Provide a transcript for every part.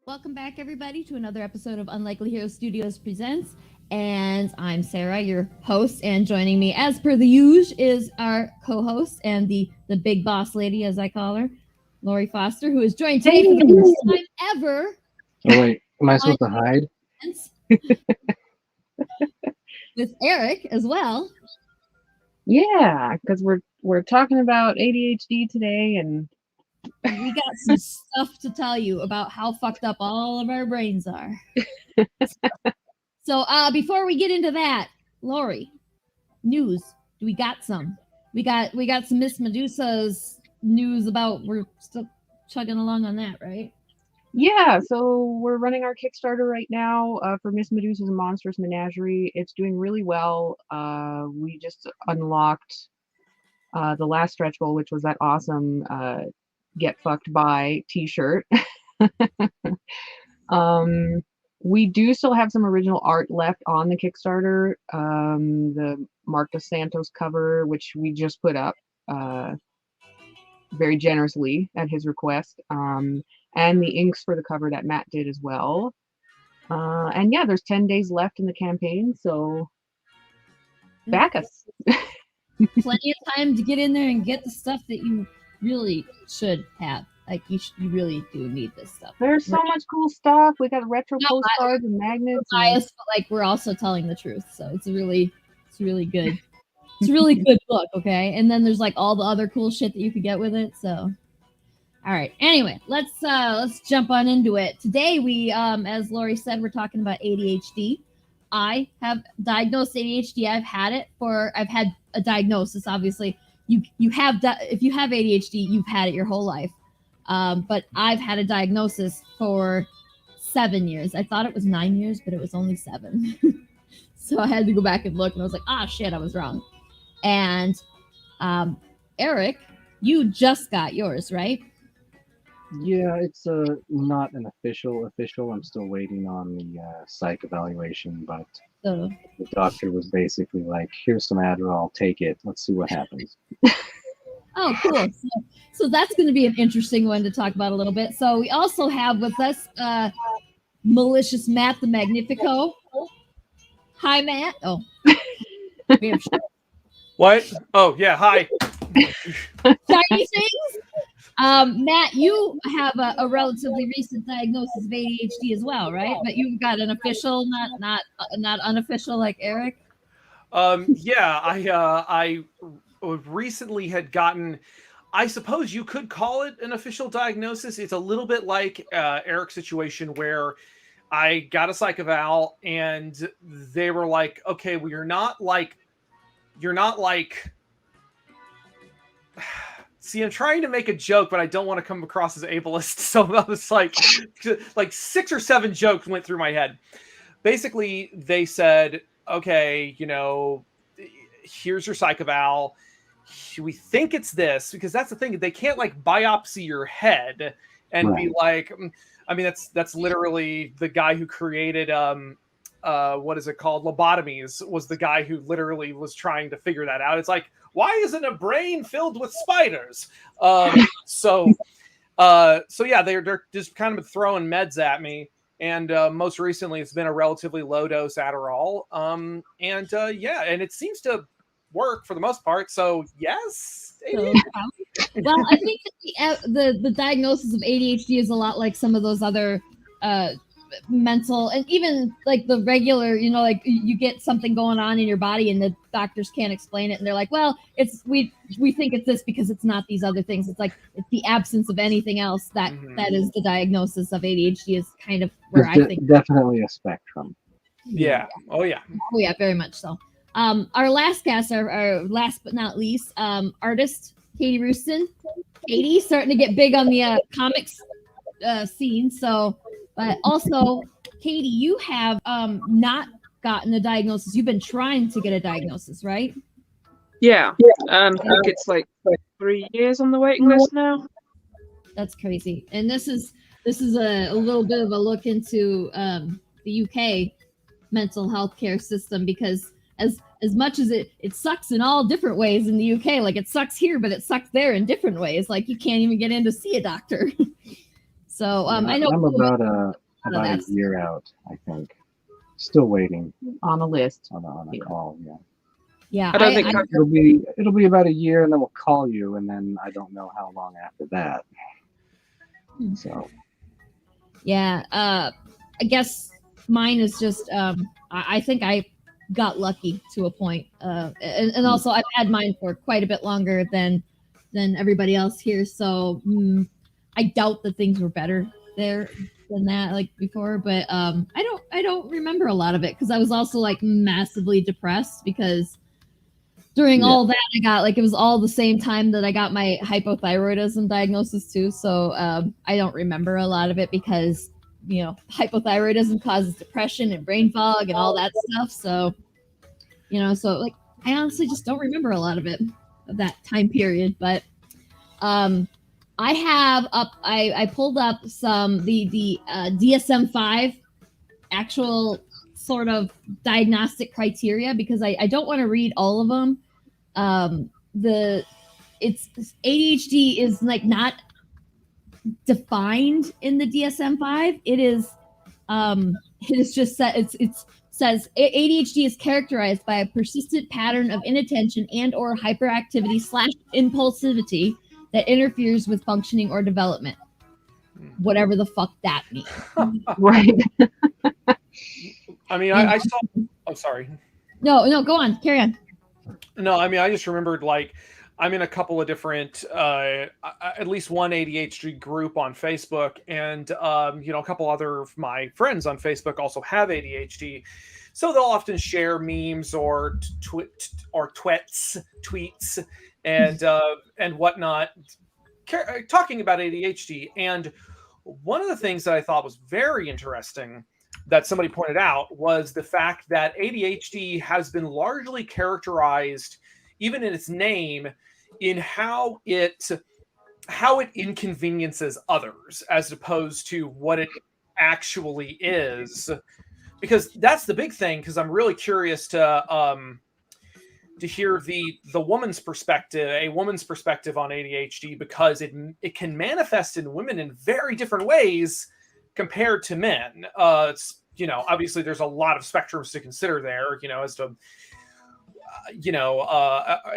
Welcome back, everybody, to another episode of Unlikely Hero Studios Presents. And I'm Sarah, your host, and joining me, as per the usual, is our co-host and the big boss lady, as I call her, Laurie Foster, who is joined today for the first time ever. Oh wait, am I supposed to hide? With Erek as well. Yeah, because we're talking about ADHD today, and we got some stuff to tell you about how fucked up all of our brains are. So before we get into that, Laurie, news. We got some. We got some Miss Medusa's news about. We're still chugging along on that, right? Yeah, so we're running our Kickstarter right now for Miss Medusa's Monstrous Menagerie. It's doing really well. We just unlocked the last stretch goal, which was that awesome Get Fucked By t-shirt. We do still have some original art left on the Kickstarter. The Mark Dos Santos cover, which we just put up very generously at his request. And the inks for the cover that Matt did as well. And yeah, there's 10 days left in the campaign, so back us. Plenty of time to get in there and get the stuff that you really should have. Like you really do need this stuff. There's so much cool stuff. We got retro postcards and magnets. Biased, but like we're also telling the truth, so it's really good. It's a really good book, okay? And then there's like all the other cool shit that you could get with it. So, all right. Anyway, let's jump on into it. Today we, as Laurie said, we're talking about ADHD. I have diagnosed ADHD. I've had a diagnosis. Obviously, you have if you have ADHD, you've had it your whole life. But I've had a diagnosis for 7 years. I thought it was 9 years, but it was only 7. So I had to go back and look, and I was like, shit, I was wrong. And Erek, you just got yours, right? Yeah, it's not an official. I'm still waiting on the psych evaluation, but the doctor was basically like, here's some Adderall, take it. Let's see what happens. Oh, cool. So that's going to be an interesting one to talk about a little bit. So we also have with us Malicious Matt the Magnifico. Hi, Matt. Oh. What? Oh, yeah. Hi. Shiny things. Matt, you have a relatively recent diagnosis of ADHD as well, right? But you've got an official, not unofficial like Erek. Yeah, I recently had gotten, I suppose you could call it an official diagnosis. It's a little bit like Erek's situation where I got a psych eval and they were like, okay, well, you're not like see, I'm trying to make a joke, but I don't want to come across as ableist. So I was like 6 or 7 jokes went through my head. Basically, they said, okay, here's your psych eval. We think it's this, because that's the thing. They can't like biopsy your head and be like, I mean, that's literally the guy who created, what is it called? Lobotomies was the guy who literally was trying to figure that out. It's like, why isn't a brain filled with spiders? So yeah, they're just kind of throwing meds at me. And most recently, it's been a relatively low dose Adderall. Yeah, and it seems to work for the most part. So yes. Well, I think that the diagnosis of ADHD is a lot like some of those other mental, and even like the regular, like you get something going on in your body and the doctors can't explain it, and they're like, well, we think it's this because it's not these other things. It's like it's the absence of anything else that is the diagnosis of ADHD, is kind of where I think definitely a spectrum. Yeah. Oh yeah, very much so. Our last guest, our last but not least, artist Katy Rewston. Katy starting to get big on the comics scene. So, but also, Katy, you have not gotten a diagnosis. You've been trying to get a diagnosis, right? Yeah. I think it's like 3 years on the waiting list now. That's crazy. And this is a little bit of a look into the UK mental health care system, because as much as it sucks in all different ways in the UK, like it sucks here, but it sucks there in different ways. Like you can't even get in to see a doctor. So I know I'm about a year out, I think. Still waiting on the list. on a call. Yeah. Yeah, I don't think It'll be about a year, and then we'll call you, and then I don't know how long after that. So. Yeah, I guess mine is just I think I got lucky to a point, and also I've had mine for quite a bit longer than everybody else here. So I doubt that things were better there than that, like before. But I don't remember a lot of it because I was also like massively depressed because during all that I got it was all the same time that I got my hypothyroidism diagnosis too. So I don't remember a lot of it because hypothyroidism causes depression and brain fog and all that stuff. So so like I honestly just don't remember a lot of it of that time period. But I have I pulled up the DSM-5 actual sort of diagnostic criteria because I don't want to read all of them. It's ADHD is like not defined in the DSM-5. It is just it says ADHD is characterized by a persistent pattern of inattention and or hyperactivity / impulsivity that interferes with functioning or development. Whatever the fuck that means. Right. I mean, I saw. Oh, sorry. No, go on. Carry on. No, I mean, I just remembered I'm in a couple of different, at least one ADHD group on Facebook, and a couple other of my friends on Facebook also have ADHD, so they'll often share memes or tweets and whatnot, talking about ADHD. And one of the things that I thought was very interesting that somebody pointed out was the fact that ADHD has been largely characterized, even in its name, in how it inconveniences others as opposed to what it actually is. Because that's the big thing, because I'm really curious to hear the woman's perspective, a woman's perspective on ADHD, because it can manifest in women in very different ways compared to men. It's, obviously there's a lot of spectrums to consider there, as to,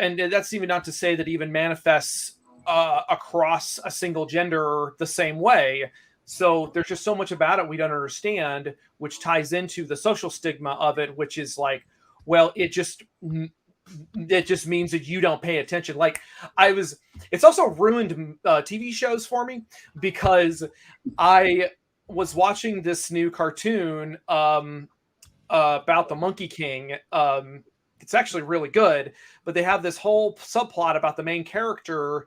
and that's even not to say that even manifests across a single gender the same way. So there's just so much about it we don't understand, which ties into the social stigma of it, which is like, well, it just means that you don't pay attention. It's also ruined TV shows for me, because I was watching this new cartoon about the Monkey King. It's actually really good, but they have this whole subplot about the main character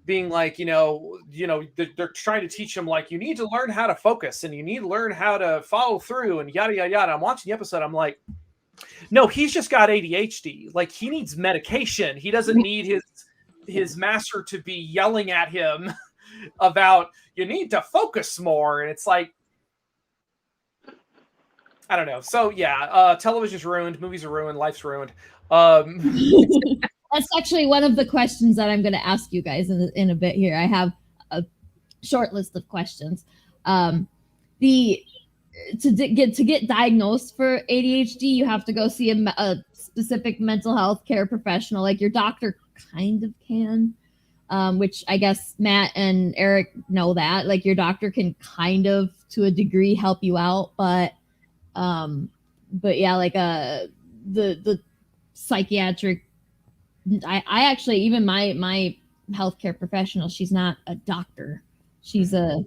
being like, they're trying to teach him, like, you need to learn how to focus and you need to learn how to follow through and yada, yada, yada. I'm watching the episode. I'm like, no, he's just got ADHD. Like, he needs medication. He doesn't need his master to be yelling at him about, you need to focus more. And it's like, I don't know. So yeah, television's ruined, movies are ruined, life's ruined. That's actually one of the questions that I'm going to ask you guys in a bit here. I have a short list of questions. To get diagnosed for ADHD, you have to go see a specific mental health care professional. Like, your doctor kind of can, which I guess Matt and Erek know that. Like, your doctor can kind of, to a degree, help you out, but yeah, like the psychiatric. I actually, even my healthcare professional, she's not a doctor. She's I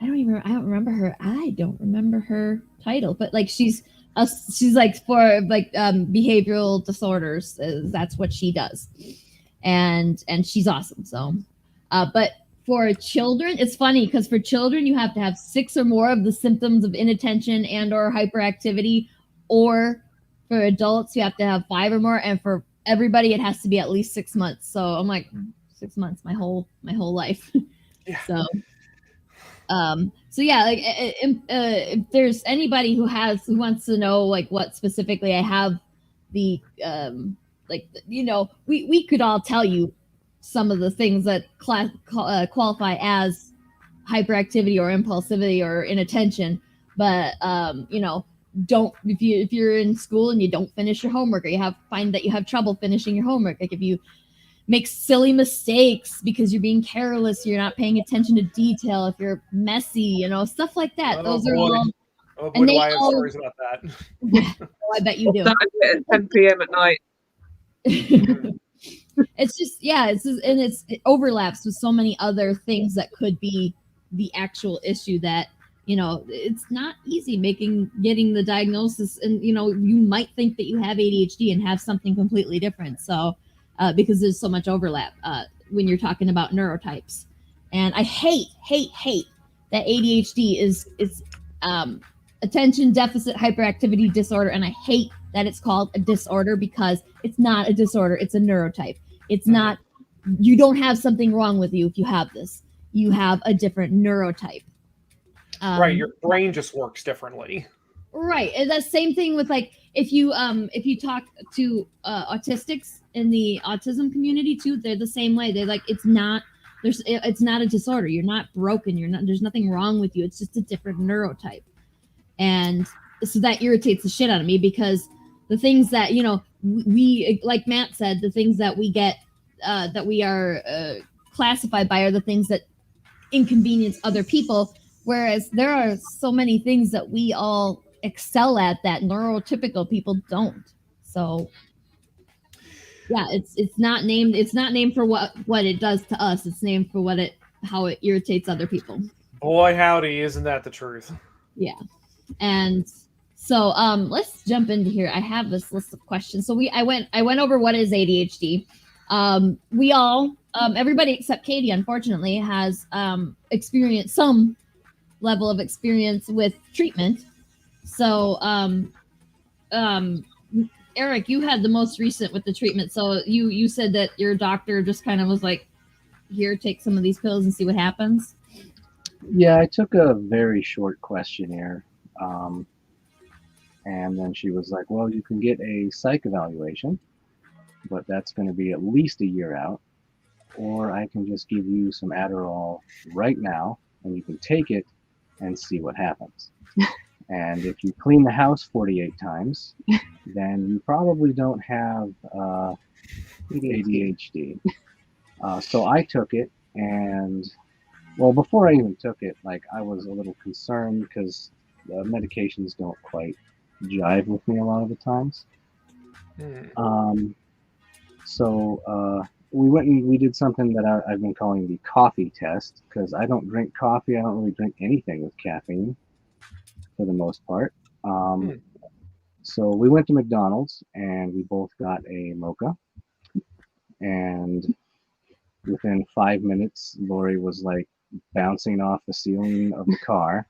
don't remember her title, but like she's like for like behavioral disorders. That's what she does, and she's awesome. So, but for children, it's funny because for children you have to have 6 or more of the symptoms of inattention and or hyperactivity, or for adults you have to have 5 or more, and for everybody it has to be at least 6 months. So I'm like, 6 months, my whole life. Yeah. So yeah, like if there's anybody who wants to know like what specifically I have, the we could all tell you some of the things that qualify as hyperactivity or impulsivity or inattention, but don't if you're in school and you don't finish your homework, or find that you have trouble finishing your homework, like if you make silly mistakes because you're being careless, you're not paying attention to detail, if you're messy, stuff like that. Those are all. Oh boy, do I have stories about that. Yeah, I bet you do. At 10 p.m. at night. It's just, and it overlaps with so many other things that could be the actual issue that, it's not easy getting the diagnosis, and, you might think that you have ADHD and have something completely different. So, because there's so much overlap when you're talking about neurotypes. And I hate that ADHD is attention deficit hyperactivity disorder, and I hate that it's called a disorder, because it's not a disorder, it's a neurotype. It's not, you don't have something wrong with you if you have this. You have a different neurotype. Right, your brain just works differently. Right, and the same thing with, like, if you talk to autistics in the autism community too, they're the same way. They're like, it's not a disorder. You're not broken. There's nothing wrong with you. It's just a different neurotype. And so that irritates the shit out of me, because the things that, we, like Matt said, the things that we get, that we are classified by, are the things that inconvenience other people. Whereas there are so many things that we all excel at that neurotypical people don't. So yeah, it's not named for what it does to us. It's named for how it irritates other people. Boy, howdy, isn't that the truth? Yeah. And so let's jump into here. I have this list of questions. So I went over what is ADHD. We all, everybody except Katie, unfortunately, has experienced some level of experience with treatment. So Erek, you had the most recent with the treatment. So you said that your doctor just kind of was like, here, take some of these pills and see what happens. Yeah, I took a very short questionnaire. And then she was like, well, you can get a psych evaluation, but that's going to be at least a year out. Or I can just give you some Adderall right now, and you can take it and see what happens. And if you clean the house 48 times, then you probably don't have ADHD. So I took it, and well, before I even took it, like, I was a little concerned because medications don't quite jive with me a lot of the times. So we went and we did something that I've been calling the coffee test, because I don't drink coffee. I don't really drink anything with caffeine for the most part. So we went to McDonald's and we both got a mocha. And within 5 minutes, Laurie was like bouncing off the ceiling of the car,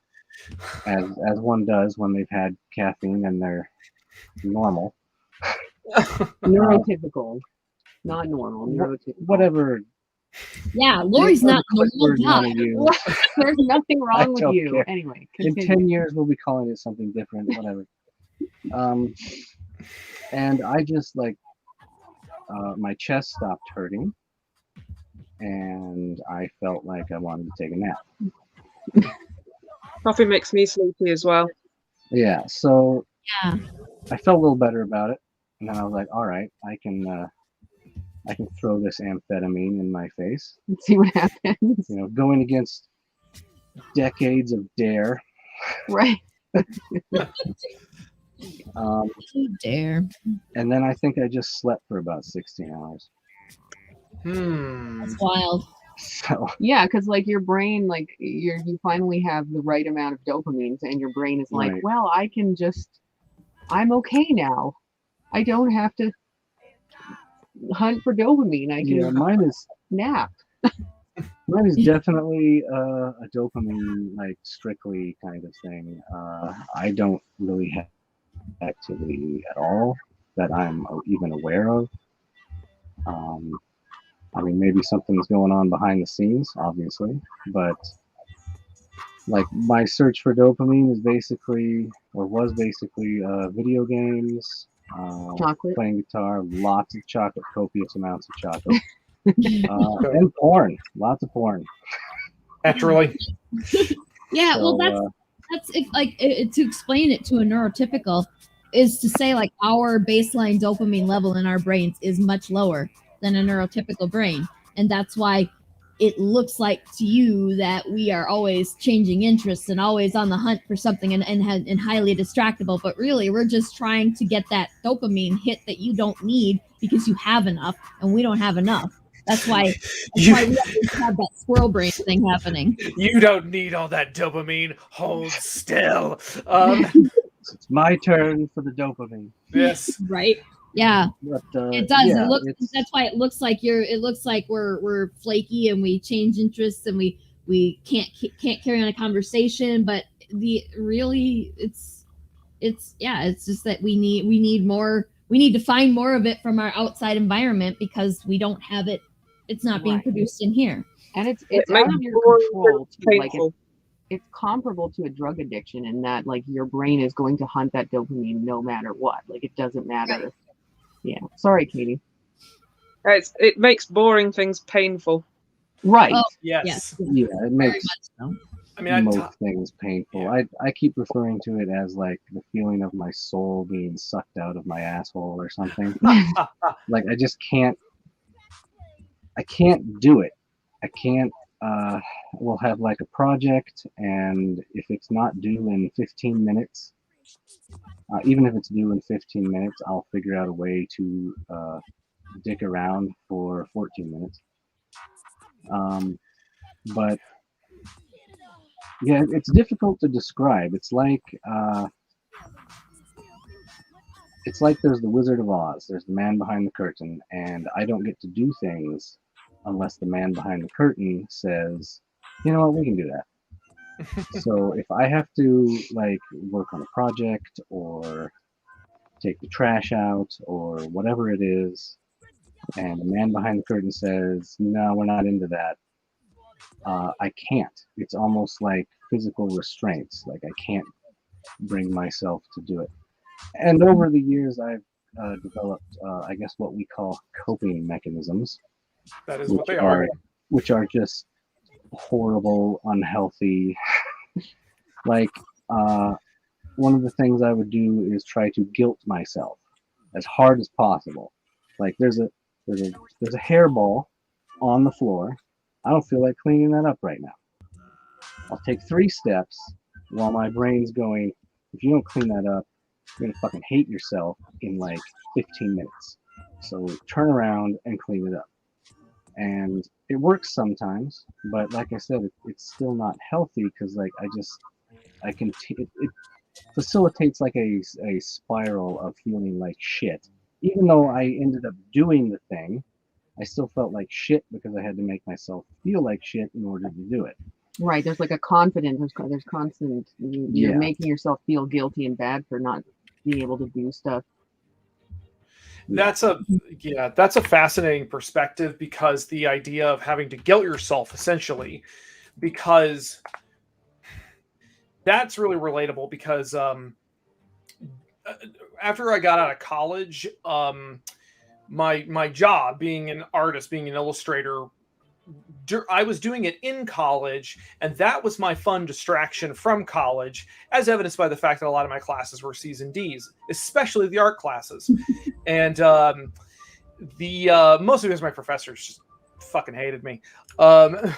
as one does when they've had caffeine and they're normal. Neurotypical, not normal. Neurotypical. Whatever. Yeah, Laurie's not normal. There's nothing wrong with you. Care. Anyway, continue. In 10 years, we'll be calling it something different, whatever. And I just like, my chest stopped hurting, and I felt like I wanted to take a nap. Coffee makes me sleepy as well. Yeah, so yeah, I felt a little better about it, and then I was like, all right, I can throw this amphetamine in my face. Let's see what happens. Going against decades of dare. Right. Dare. And then I think I just slept for about 16 hours. That's wild. So yeah, because like your brain, like you finally have the right amount of dopamine, and your brain is like, well, I'm okay now. I don't have to hunt for dopamine. I can mine is nap. Mine is definitely a dopamine, like, strictly kind of thing. I don't really have activity at all that I'm even aware of. I mean, maybe something's going on behind the scenes, obviously, but like my search for dopamine is was basically video games, chocolate, playing guitar, lots of chocolate, copious amounts of chocolate, and porn, lots of porn. Naturally. Yeah, So, well, that's if like to explain it to a neurotypical is to say like our baseline dopamine level in our brains is much lower than a neurotypical brain, and that's why it looks like to you that we are always changing interests and always on the hunt for something and highly distractible, but really we're just trying to get that dopamine hit that you don't need because you have enough and we don't have enough. That's why we always have that squirrel brain thing happening. You don't need all that dopamine. Hold still. It's my turn for the dopamine. Yes. Right? Yeah. But, It does. yeah, It looks. That's why it looks like it looks like we're flaky and we change interests and we can't carry on a conversation. But it's just that we need more. We need to find more of it from our outside environment because we don't have it. It's not being produced in here. And it's It out makes of your more control too. Like painful. it's comparable to a drug addiction in that like your brain is going to hunt that dopamine no matter what. Like it doesn't matter. Right. Yeah. Sorry, Katie. It makes boring things painful. Right. Oh, Yes. yeah, it makes so. I mean, most things painful. Yeah. I keep referring to it as like the feeling of my soul being sucked out of my asshole or something. Like I just can't. I can't do it. I can't. We'll have like a project, and if it's not due in 15 minutes, even if it's due in 15 minutes, I'll figure out a way to dick around for 14 minutes. But yeah, it's difficult to describe. It's like there's the Wizard of Oz. There's the man behind the curtain, and I don't get to do things unless the man behind the curtain says, you know what, we can do that. So if I have to like work on a project or take the trash out or whatever it is, and the man behind the curtain says, no, we're not into that, I can't. It's almost like physical restraints. Like I can't bring myself to do it. And over the years, I've developed, I guess, what we call coping mechanisms. That is what they are. Which are just horrible, unhealthy. Like, one of the things I would do is try to guilt myself as hard as possible. Like, there's a hairball on the floor. I don't feel like cleaning that up right now. I'll take 3 steps while my brain's going, if you don't clean that up, you're gonna fucking hate yourself in like 15 minutes. So turn around and clean it up. And it works sometimes, but like I said, it's still not healthy because like it facilitates like a spiral of feeling like shit. Even though I ended up doing the thing, I still felt like shit because I had to make myself feel like shit in order to do it. Right. There's like a confidence. There's constant. You're making yourself feel guilty and bad for not being able to do stuff. That's a fascinating perspective because the idea of having to guilt yourself essentially, because that's really relatable because after I got out of college, my job being an artist, being an illustrator, I was doing it in college, and that was my fun distraction from college, as evidenced by the fact that a lot of my classes were C's and D's, especially the art classes. And mostly because my professors just fucking hated me. I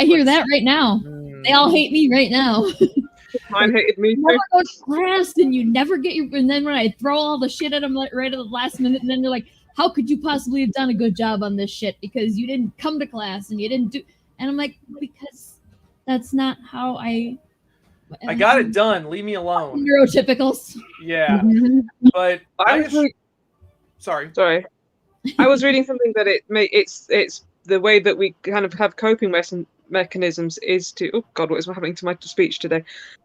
hear that right now. They all hate me right now. Mine hated me too. Never go to class, and you never get your. And then when I throw all the shit at them right at the last minute, and then they're like, how could you possibly have done a good job on this shit because you didn't come to class and you didn't do, and I'm like, because that's not how I got it done. Leave me alone. Neurotypicals. Yeah. But sorry. I was reading something that it's the way that we kind of have coping mechanisms is to, oh God, what is happening to my speech today?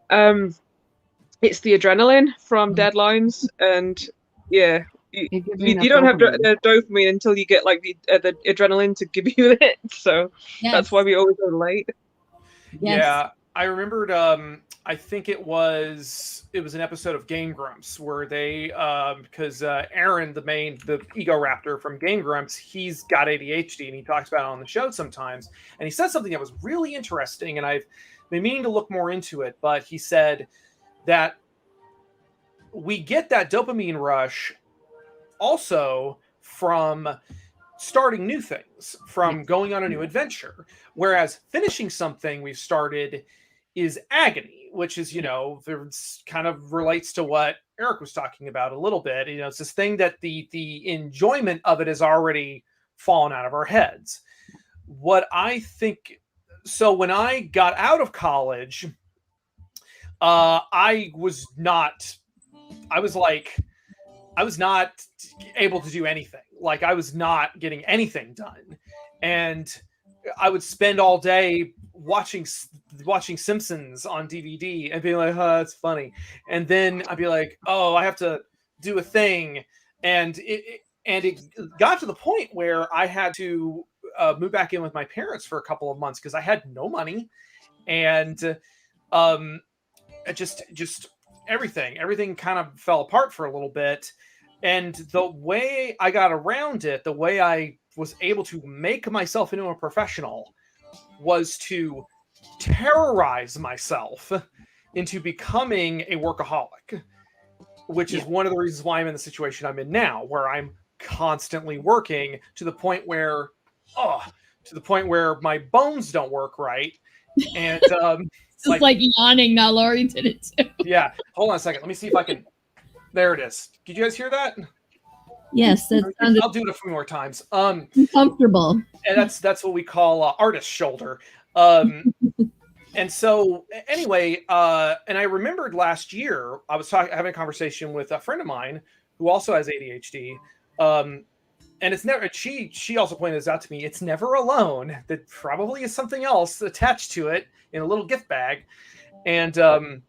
It's the adrenaline from deadlines, and yeah. You don't have the dopamine until you get like the adrenaline to give you it. So that's why we always go late. Yes. Yeah, I remembered I think it was an episode of Game Grumps where they because Aaron, the ego raptor from Game Grumps, he's got ADHD and he talks about it on the show sometimes. And he said something that was really interesting, and I've been meaning to look more into it. But he said that we get that dopamine rush also from starting new things, from going on a new adventure, whereas finishing something we've started is agony, which is, there's kind of relates to what Erek was talking about a little bit. It's this thing that the enjoyment of it has already fallen out of our heads. What I think, so when I got out of college, I was not able to do anything. Like, I was not getting anything done. And I would spend all day watching Simpsons on DVD and being like, oh, that's funny. And then I'd be like, oh, I have to do a thing. And it got to the point where I had to move back in with my parents for a couple of months because I had no money. And just everything kind of fell apart for a little bit. And the way I got around it, the way I was able to make myself into a professional, was to terrorize myself into becoming a workaholic, which is one of the reasons why I'm in the situation I'm in now, where I'm constantly working to the point where my bones don't work right. And it's like yawning now. Laurie did it too. Yeah. Hold on a second. Let me see if I can. There it is. Did you guys hear that? Yes, that sounded. I'll do it a few more times. Comfortable. And that's what we call artist shoulder. And so anyway, and I remembered last year I was having a conversation with a friend of mine who also has ADHD. And it's never. She also pointed this out to me. It's never alone. That probably is something else attached to it in a little gift bag. And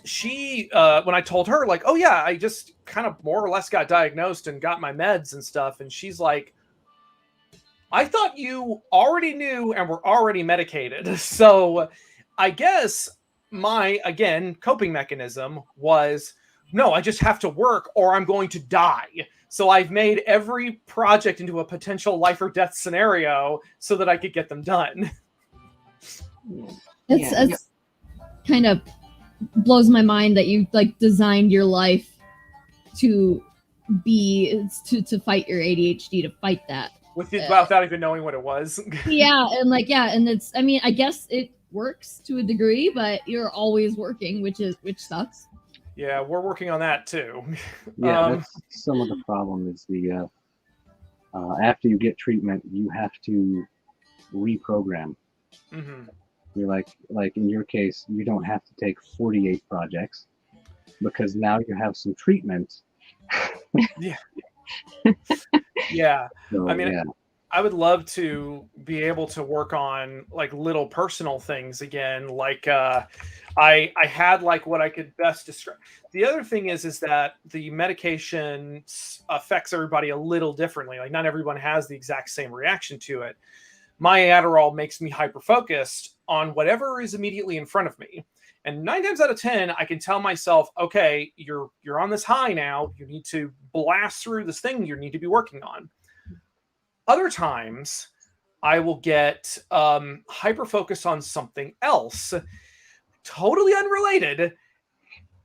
she, when I told her, like, oh yeah, I just kind of more or less got diagnosed and got my meds and stuff. And she's like, I thought you already knew and were already medicated. So I guess my, again, coping mechanism was, no, I just have to work or I'm going to die. So I've made every project into a potential life or death scenario so that I could get them done. It's kind of blows my mind that you like designed your life to fight your ADHD, to fight that without even knowing what it was. And it's, I mean, I guess it works to a degree, but you're always working, which sucks. Yeah, we're working on that too. Yeah, that's some of the problem is the after you get treatment, you have to reprogram. Mm-hmm. You're like in your case, you don't have to take 48 projects because now you have some treatment. Yeah. Yeah. So, I mean, yeah. I would love to be able to work on like little personal things again. Like I had like what I could best describe. The other thing is that the medication affects everybody a little differently. Like not everyone has the exact same reaction to it. My Adderall makes me hyper-focused on whatever is immediately in front of me. And 9 times out of 10, I can tell myself, okay, you're on this high now. You need to blast through this thing you need to be working on. Other times, I will get hyper-focused on something else, totally unrelated.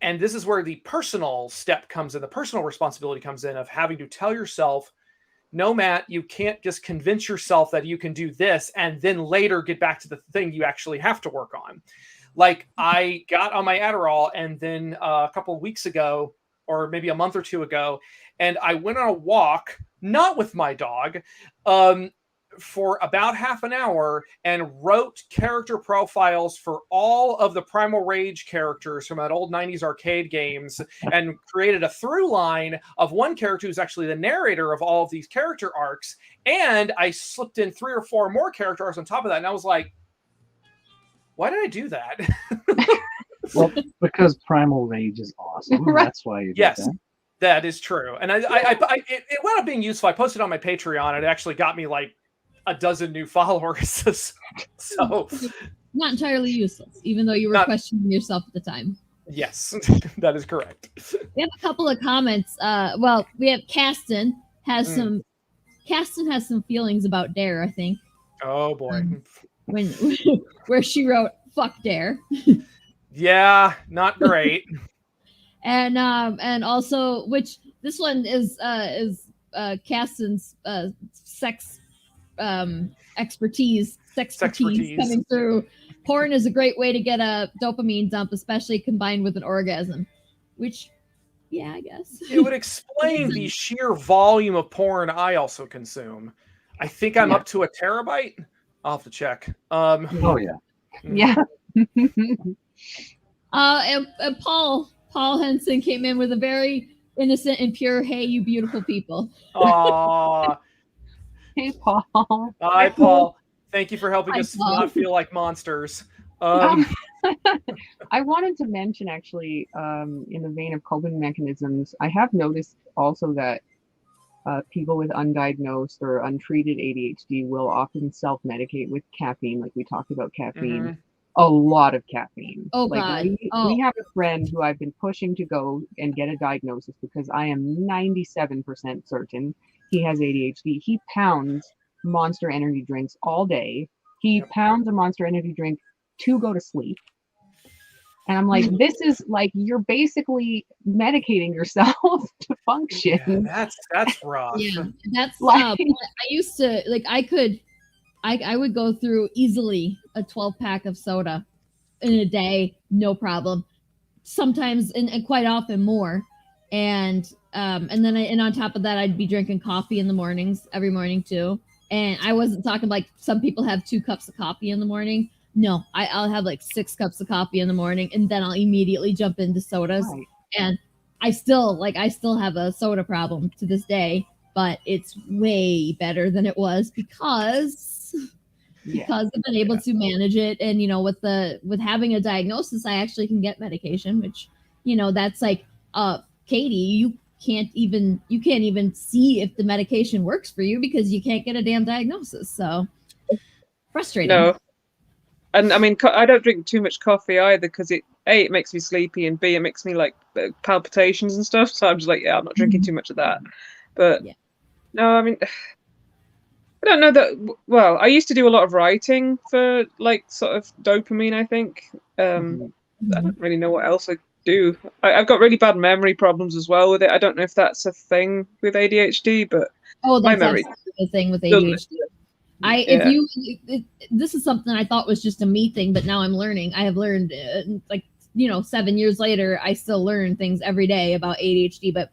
And this is where the personal step comes in, the personal responsibility comes in of having to tell yourself, no, Matt, you can't just convince yourself that you can do this and then later get back to the thing you actually have to work on. Like I got on my Adderall and then a couple of weeks ago, or maybe a month or two ago, and I went on a walk, not with my dog, for about half an hour and wrote character profiles for all of the Primal Rage characters from that old 90s arcade games and created a through line of one character who's actually the narrator of all of these character arcs. And I slipped in 3 or 4 more character arcs on top of that. And I was like, why did I do that? Well, because Primal Rage is awesome. Right. That's why you did Yes. that. That is true. And it wound up being useful. I posted on my Patreon. It actually got me like a dozen new followers. So not entirely useless, even though you were questioning yourself at the time. Yes, that is correct. We have a couple of comments. We have Caston has some feelings about Dare, I think. Oh boy. Where she wrote "fuck Dare." Yeah, not great. and also, which this one is Caston's sex expertise coming through. Porn is a great way to get a dopamine dump, especially combined with an orgasm, which, yeah, I guess. It would explain the sheer volume of porn I also consume. I think I'm up to a terabyte. I'll have to check. Oh, yeah. Yeah. And Paul Henson came in with a very innocent and pure, "Hey, you beautiful people." Aww. Hey, Paul. Hi, Paul. Thank you for helping us not feel like monsters. I wanted to mention, actually, in the vein of coping mechanisms, I have noticed also that people with undiagnosed or untreated ADHD will often self-medicate with caffeine, like we talked about caffeine. Mm-hmm. A lot of caffeine. Oh, like, God. We have a friend who I've been pushing to go and get a diagnosis because I am 97% certain he has ADHD. He pounds Monster energy drinks all day. He pounds a Monster energy drink to go to sleep. And I'm like, this is like, you're basically medicating yourself to function. Yeah, that's rough. Yeah, that's like, I used to, like, I would go through easily a 12-pack of soda in a day, no problem. Sometimes, and quite often more. And then on top of that, I'd be drinking coffee in the mornings, every morning too. And I wasn't talking like some people have 2 cups of coffee in the morning. No, I'll have like 6 cups of coffee in the morning, and then I'll immediately jump into sodas. Right. And I still have a soda problem to this day, but it's way better than it was because I've been able to manage it. And with having a diagnosis, I actually can get medication, which that's like Katie, you can't even see if the medication works for you because you can't get a damn diagnosis. So frustrating. No. And I mean, I don't drink too much coffee either because it makes me sleepy, and B, it makes me like palpitations and stuff. So I'm just like, I'm not drinking too much of that. But no, I mean, I don't know that. Well, I used to do a lot of writing for like sort of dopamine, I think. I don't really know what else I do. I've got really bad memory problems as well with it. I don't know if that's a thing with ADHD, but my memory a thing with ADHD. This is something I thought was just a me thing, but now I'm learning. I have learned 7 years later, I still learn things every day about ADHD. But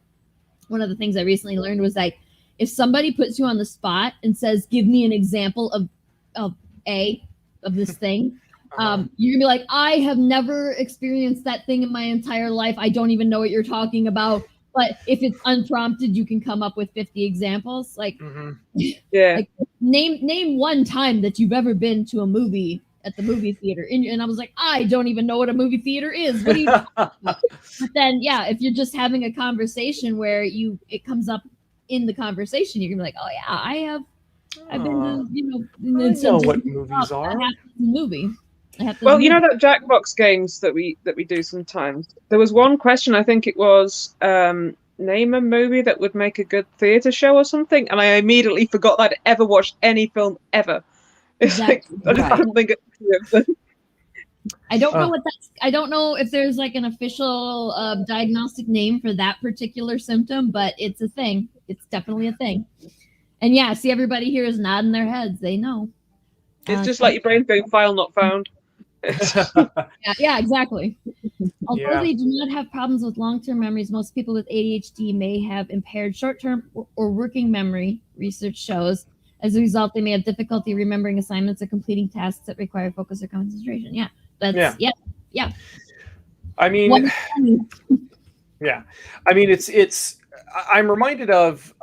one of the things I recently learned was like, if somebody puts you on the spot and says, "Give me an example of this thing," you're gonna be like, "I have never experienced that thing in my entire life. I don't even know what you're talking about." But if it's unprompted, you can come up with 50 examples. Like, like, name one time that you've ever been to a movie at the movie theater. And I was like, I don't even know what a movie theater is. What are you talking about? But then, if you're just having a conversation where it comes up in the conversation, you're gonna be like, oh yeah, I've been to, I know what movies are. Movie. Well, that Jackbox games that we do sometimes. There was one question, I think it was name a movie that would make a good theatre show or something, and I immediately forgot that I'd ever watched any film ever. It's exactly. Like I don't think I don't know what that's. I don't know if there's like an official diagnostic name for that particular symptom, but it's a thing. It's definitely a thing. And see, everybody here is nodding their heads. They know. It's just like your brain going, file not found. Yeah, exactly. Although they do not have problems with long-term memories, most people with ADHD may have impaired short-term or working memory, research shows. As a result, they may have difficulty remembering assignments or completing tasks that require focus or concentration. Yeah. I mean, I mean, it's. I'm reminded of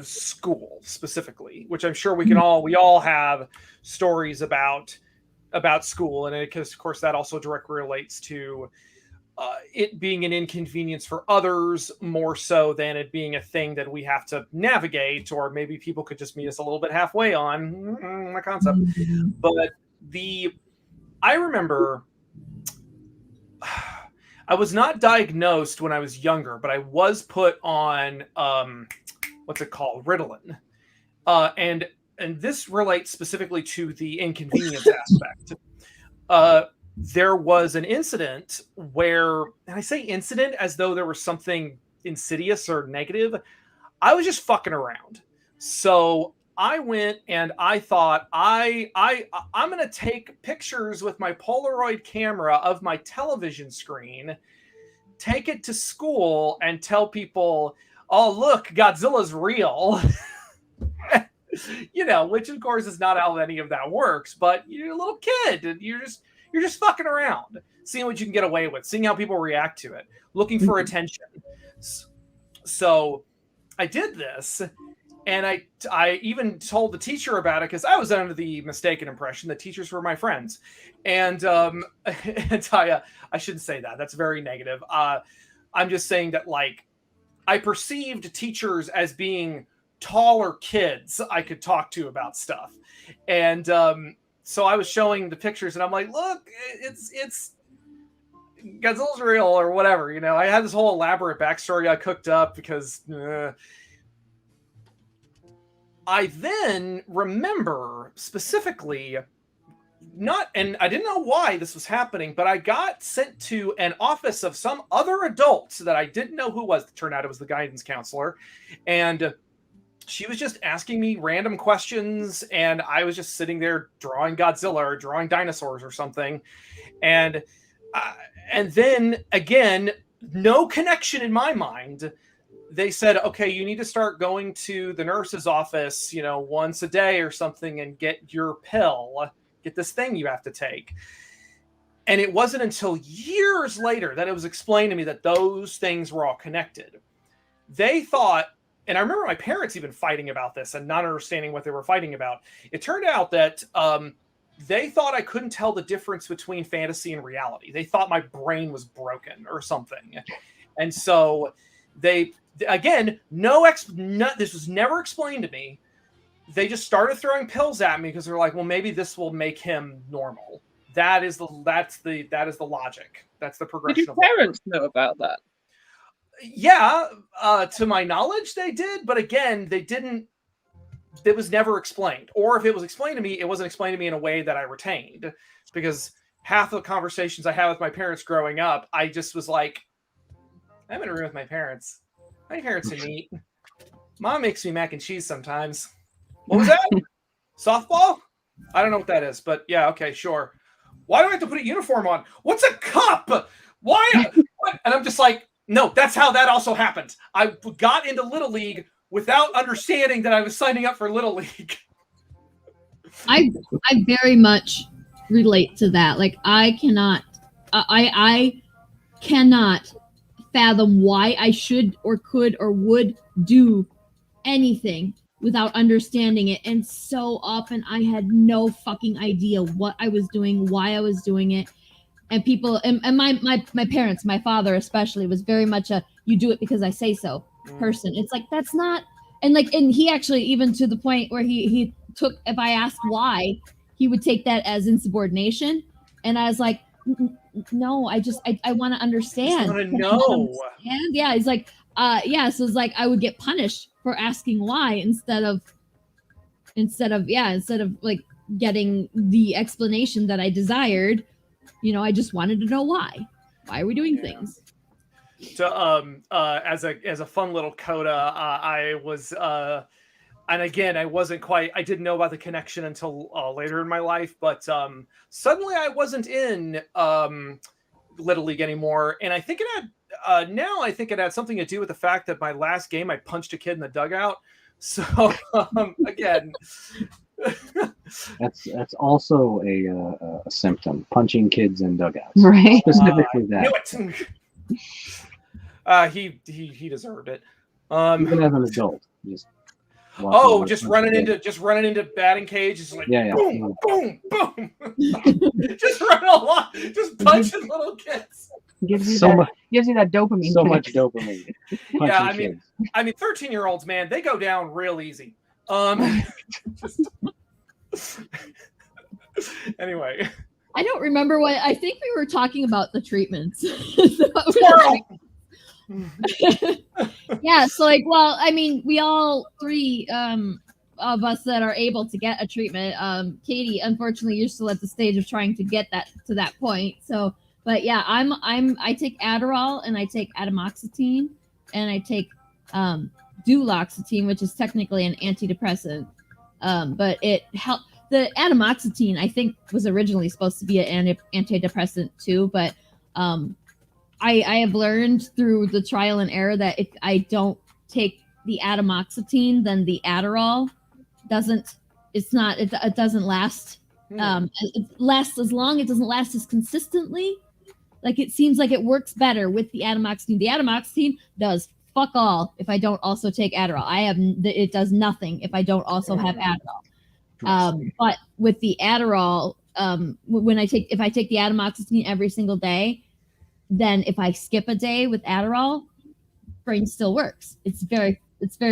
school specifically, which I'm sure we all have stories about school, and of course that also directly relates to it being an inconvenience for others more so than it being a thing that we have to navigate, or maybe people could just meet us a little bit halfway on my concept. But I remember I was not diagnosed when I was younger, but I was put on what's it called, Ritalin, and this relates specifically to the inconvenience aspect. There was an incident where, and I say incident as though there was something insidious or negative. I was just fucking around. So I went and I thought I'm going to take pictures with my Polaroid camera of my television screen, take it to school and tell people, oh, look, Godzilla's real. You know, which of course is not how any of that works, but you're a little kid and you're just fucking around, seeing what you can get away with, seeing how people react to it, looking for attention. So I did this, and I even told the teacher about it because I was under the mistaken impression that teachers were my friends, and I shouldn't say that. That's very negative. I'm just saying that, like, I perceived teachers as being taller kids I could talk to about stuff, and so I was showing the pictures, and I'm like, look, it's Godzilla's real or whatever. You know, I had this whole elaborate backstory I cooked up because I then remember specifically and I didn't know why this was happening, but I got sent to an office of some other adults that I didn't know who was. It turned out it was the guidance counselor, and she was just asking me random questions, and I was just sitting there drawing Godzilla or drawing dinosaurs or something. And then again, no connection in my mind. They said, okay, you need to start going to the nurse's office, you know, once a day or something and get your pill, get this thing you have to take. And it wasn't until years later that it was explained to me that those things were all connected. They thought, and I remember my parents even fighting about this and not understanding what they were fighting about. It turned out that they thought I couldn't tell the difference between fantasy and reality. They thought my brain was broken or something. And so they, again, this was never explained to me. They just started throwing pills at me because they're like, well, maybe this will make him normal. That's the logic. That's the progression. Did your parents know about that? Yeah, to my knowledge, they did. But again, they didn't. It was never explained. Or if it was explained to me, it wasn't explained to me in a way that I retained. Because half the conversations I had with my parents growing up, I just was like, I'm in a room with my parents. My parents are neat. Mom makes me mac and cheese sometimes. What was that? Softball? I don't know what that is, but yeah, okay, sure. Why do I have to put a uniform on? What's a cup? Why? What? And I'm just like, no, that's how that also happened. I got into Little League without understanding that I was signing up for Little League. I very much relate to that. Like, I cannot fathom why I should or could or would do anything without understanding it. And so often I had no fucking idea what I was doing, why I was doing it. And people, and my parents, my father especially, was very much a you do it because I say so person. It's like, that's not, and he actually, even to the point where he took, if I asked why, he would take that as insubordination. And I was like, no, I want to understand. I want to know. Yeah, he's like, so it's like I would get punished for asking why instead of like getting the explanation that I desired. You know, I just wanted to know why. Why are we doing things? So, as a fun little coda, I was, and again, I didn't know about the connection until later in my life, but suddenly I wasn't in Little League anymore, and I think it had something to do with the fact that my last game I punched a kid in the dugout. So again. That's also a symptom. Punching kids in dugouts, right? Specifically that. He deserved it. Even as an adult, just running into batting cages, like boom, boom, boom. Just running along, just punching little kids. Gives you that dopamine. So much dopamine. Yeah, I mean, 13-year-olds, man, they go down real easy. Anyway, I don't remember what. I think we were talking about the treatments. Yeah. So like, well, I mean, we all three of us that are able to get a treatment. Katie, unfortunately, you're still at the stage of trying to get that to that point. So, but yeah, I take Adderall and I take atomoxetine and I take duloxetine, which is technically an antidepressant, but it helped. The atomoxetine, I think, was originally supposed to be an antidepressant too, but I have learned through the trial and error that if I don't take the atomoxetine, then the Adderall doesn't last. It lasts as long. It doesn't last as consistently. Like it seems like it works better with the atomoxetine. The atomoxetine does fuck all if I don't also take Adderall. It does nothing if I don't also have Adderall. But with the Adderall, if I take the atomoxetine every single day, then if I skip a day with Adderall, brain still works. It's very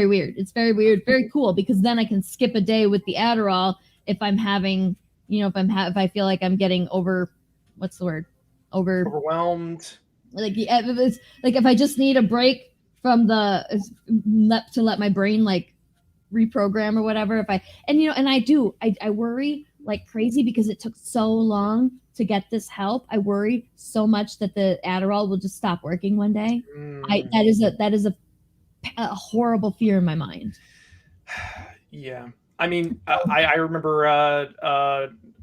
weird. It's very weird, very cool, because then I can skip a day with the Adderall if I'm having, if I feel like I'm getting overwhelmed. Like if I just need a break from to let my brain like reprogram or whatever. I worry like crazy because it took so long to get this help. I worry so much that the Adderall will just stop working one day. That is a horrible fear in my mind. Yeah. I mean, I remember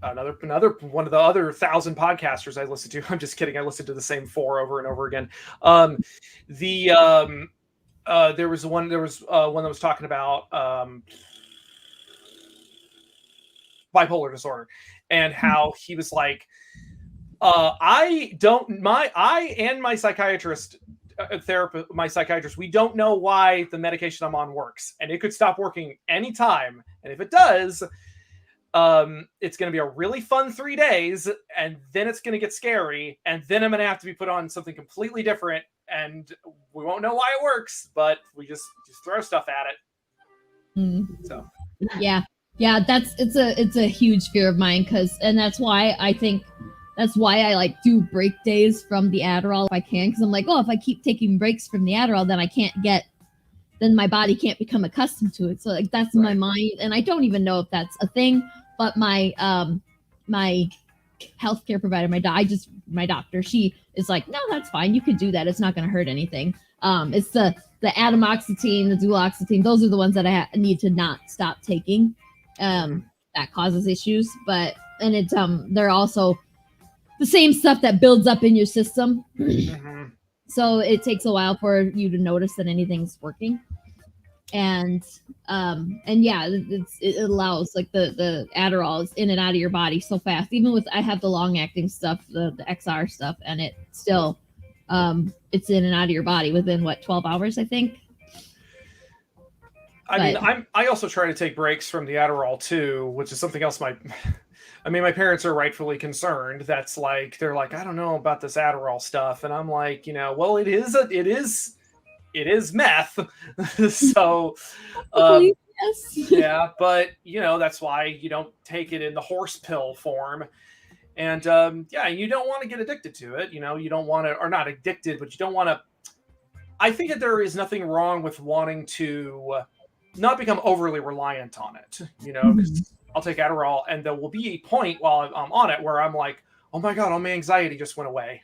another one of the other 1,000 podcasters I listened to. I'm just kidding. I listened to the same 4 over and over again. There was one that was talking about bipolar disorder and how he was like, my psychiatrist, we don't know why the medication I'm on works, and it could stop working anytime. And if it does, it's going to be a really fun 3 days, and then it's going to get scary, and then I'm going to have to be put on something completely different, and we won't know why it works, but we just throw stuff at it. So yeah, it's a huge fear of mine, and that's why I like do break days from the Adderall if I can, because I'm like, if I keep taking breaks from the Adderall, then my body can't become accustomed to it. So like that's my mind, and I don't even know if that's a thing, but my healthcare provider, my doctor, she is like, no, that's fine, you could do that, it's not going to hurt anything. It's the atomoxetine, the duloxetine, those are the ones that I need to not stop taking, that causes issues. And it's they're also the same stuff that builds up in your system. So it takes a while for you to notice that anything's working. And yeah, it allows like the Adderall is in and out of your body so fast. Even with, I have the long acting stuff, the XR stuff, and it still it's in and out of your body within 12 hours, I think. I also try to take breaks from the Adderall too, which is something else my parents are rightfully concerned. That's like, they're like, I don't know about this Adderall stuff. And I'm like, well, it is meth. So, yes. Yeah, but that's why you don't take it in the horse pill form. And you don't want to get addicted to it. You don't want to, or not addicted, but you don't want to. I think that there is nothing wrong with wanting to not become overly reliant on it, because I'll take Adderall and there will be a point while I'm on it where I'm like, oh my God, all my anxiety just went away.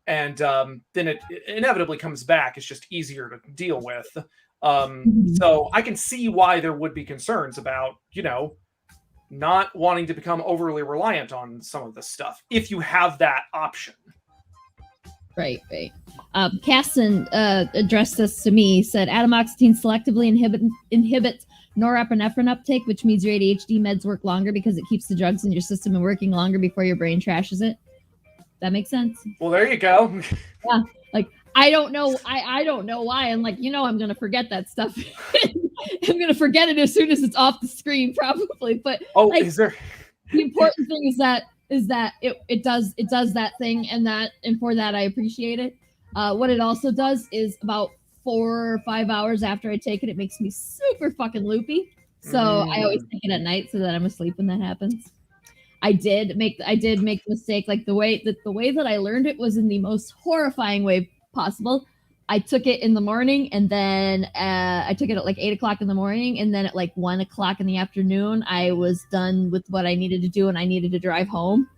And then it inevitably comes back. It's just easier to deal with. So I can see why there would be concerns about, not wanting to become overly reliant on some of this stuff if you have that option. Right. Casson addressed this to me, said atomoxetine selectively inhibits norepinephrine uptake, which means your ADHD meds work longer because it keeps the drugs in your system and working longer before your brain trashes it. That makes sense. Well, there you go. Yeah. Like, I don't know. I don't know why. I'm like, I'm going to forget that stuff. I'm going to forget it as soon as it's off the screen, probably. But is there? The important thing is that it does that thing, and for that I appreciate it. What it also does is about 4 or 5 hours after I take it, it makes me super fucking loopy. So I always take it at night so that I'm asleep when that happens. I did make the mistake. Like the way that I learned it was in the most horrifying way possible. I took it in the morning, and then I took it at like 8 o'clock in the morning, and then at like 1 o'clock in the afternoon, I was done with what I needed to do, and I needed to drive home.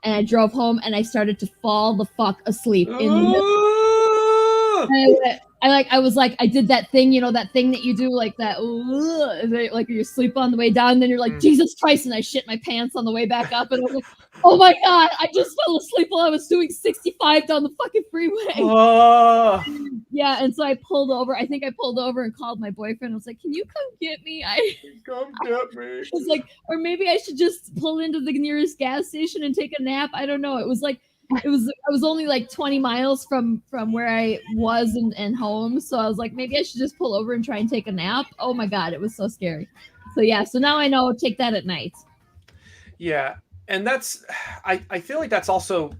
And I drove home, and I started to fall the fuck asleep in the middle. I did that thing, that thing that you do, like that, like you sleep on the way down, and then you're like, Jesus Christ, and I shit my pants on the way back up, and I was like, oh my God, I just fell asleep while I was doing 65 down the fucking freeway. Yeah, and so I pulled over. I think I pulled over and called my boyfriend. I was like, can you come get me? Come get me. I was like, or maybe I should just pull into the nearest gas station and take a nap. I don't know. I was only like 20 miles from where I was and home. So I was like, maybe I should just pull over and try and take a nap. Oh my God, it was so scary. So yeah, so now I know, take that at night. Yeah. And I feel like that's also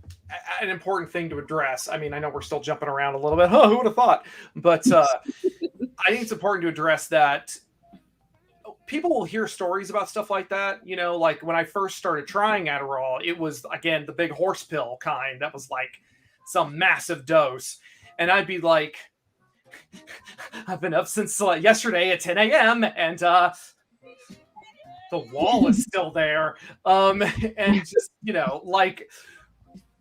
an important thing to address. I mean, I know we're still jumping around a little bit. Who would have thought? But I think it's important to address that people will hear stories about stuff like that. Like when I first started trying Adderall, it was, again, the big horse pill kind that was like some massive dose. And I'd be like, I've been up since yesterday at 10 a.m. and the wall is still there. And just,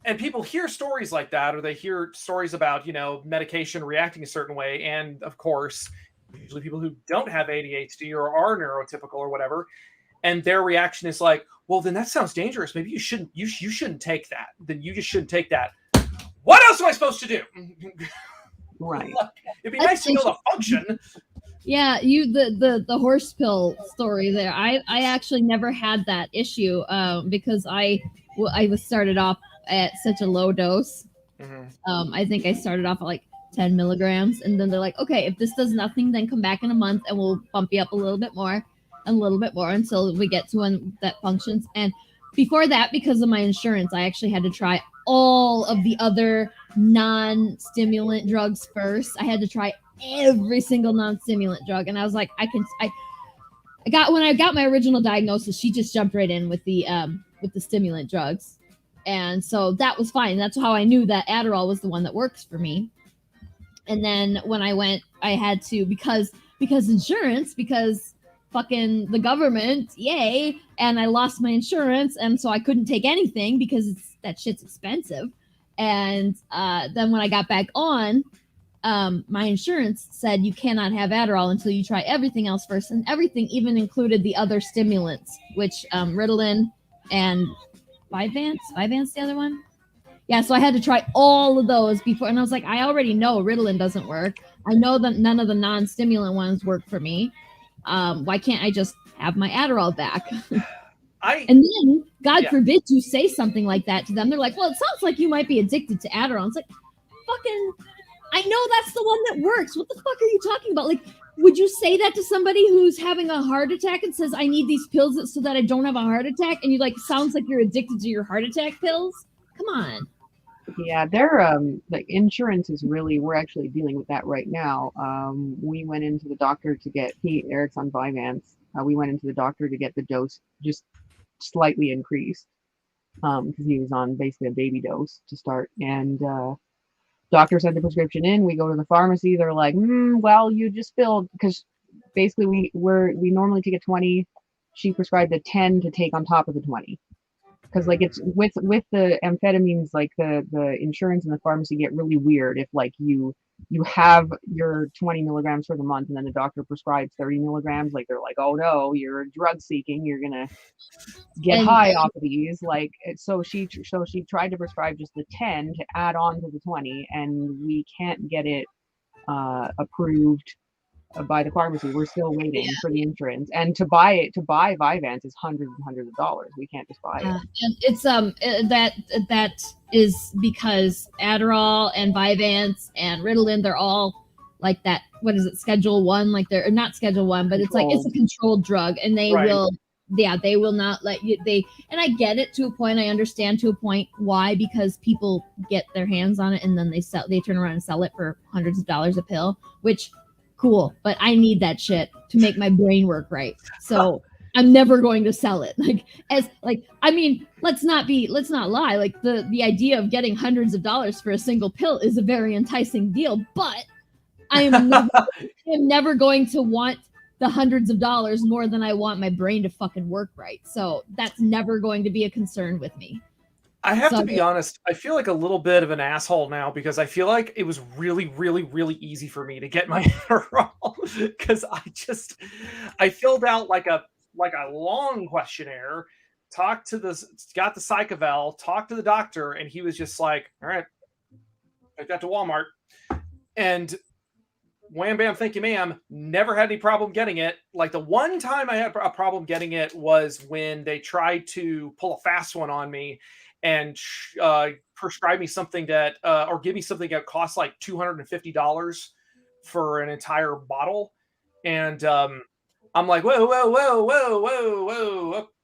and people hear stories like that, or they hear stories about, medication reacting a certain way. And of course, usually people who don't have ADHD or are neurotypical or whatever, and their reaction is like, well, then that sounds dangerous. Maybe you shouldn't take that. Then you just shouldn't take that. What else am I supposed to do? Right. It'd be nice to know the function. Yeah, the horse pill story there. I actually never had that issue because I was started off at such a low dose. Mm-hmm. I think I started off at like 10 milligrams, and then they're like, okay, if this does nothing, then come back in a month and we'll bump you up a little bit more until we get to one that functions. And before that, because of my insurance, I actually had to try all of the other non-stimulant drugs first. I had to try every single non-stimulant drug, and I was like, when I got my original diagnosis, she just jumped right in with the stimulant drugs, and so that was fine. That's how I knew that Adderall was the one that works for me. And then when I went, I had to, because insurance, because fucking the government, yay, and I lost my insurance, and so I couldn't take anything because that shit's expensive. And then when I got back on, my insurance said you cannot have Adderall until you try everything else first, and everything even included the other stimulants, which Ritalin and Vyvanse, the other one. Yeah, so I had to try all of those before, and I was like, I already know Ritalin doesn't work. I know that none of the non-stimulant ones work for me. Why can't I just have my Adderall back? And then, God forbid you say something like that to them. They're like, well, it sounds like you might be addicted to Adderall. It's like, fucking, I know that's the one that works. What the fuck are you talking about? Like, would you say that to somebody who's having a heart attack and says, I need these pills so that I don't have a heart attack? And you like, sounds like you're addicted to your heart attack pills? Come on. Yeah, they're like insurance is really, we're actually dealing with that right now. We went into the doctor to get Erek's on Vyvanse. We went into the doctor to get the dose just slightly increased because he was on basically a baby dose to start. And doctor sent the prescription in. We go to the pharmacy. They're like, well, you just filled, because basically we normally take a 20. She prescribed a 10 to take on top of the 20. Because like it's with the amphetamines, like the insurance and the pharmacy get really weird if like you have your 20 milligrams for the month and then the doctor prescribes 30 milligrams. Like they're like, oh no, you're drug seeking, you're gonna get high off of these. Like so she tried to prescribe just the 10 to add on to the 20, and we can't get it approved by the pharmacy. We're still waiting for the insurance, and to buy Vyvanse is hundreds and hundreds of dollars. We can't just buy it. And it's that is because Adderall and Vyvanse and Ritalin, they're all like that. What is it? Schedule 1? Like they're not Schedule 1, but it's like it's a controlled drug, and they will. Yeah, they will not let you. And I get it to a point. I understand to a point why, because people get their hands on it and then they turn around and sell it for hundreds of dollars a pill, which. Cool, but I need that shit to make my brain work right. So I'm never going to sell it. I mean, let's not lie. Like the idea of getting hundreds of dollars for a single pill is a very enticing deal, but I am never going to want the hundreds of dollars more than I want my brain to fucking work right. So that's never going to be a concern with me. I have to be honest, I feel like a little bit of an asshole now because I feel like it was really, really, really easy for me to get my Adderall because I filled out like a long questionnaire, got the psych eval, talked to the doctor, and he was just like, all right, I got to Walmart. And wham bam, thank you, ma'am. Never had any problem getting it. Like the one time I had a problem getting it was when they tried to pull a fast one on me and prescribe me something that, or give me something that costs like $250 for an entire bottle. And I'm like, whoa,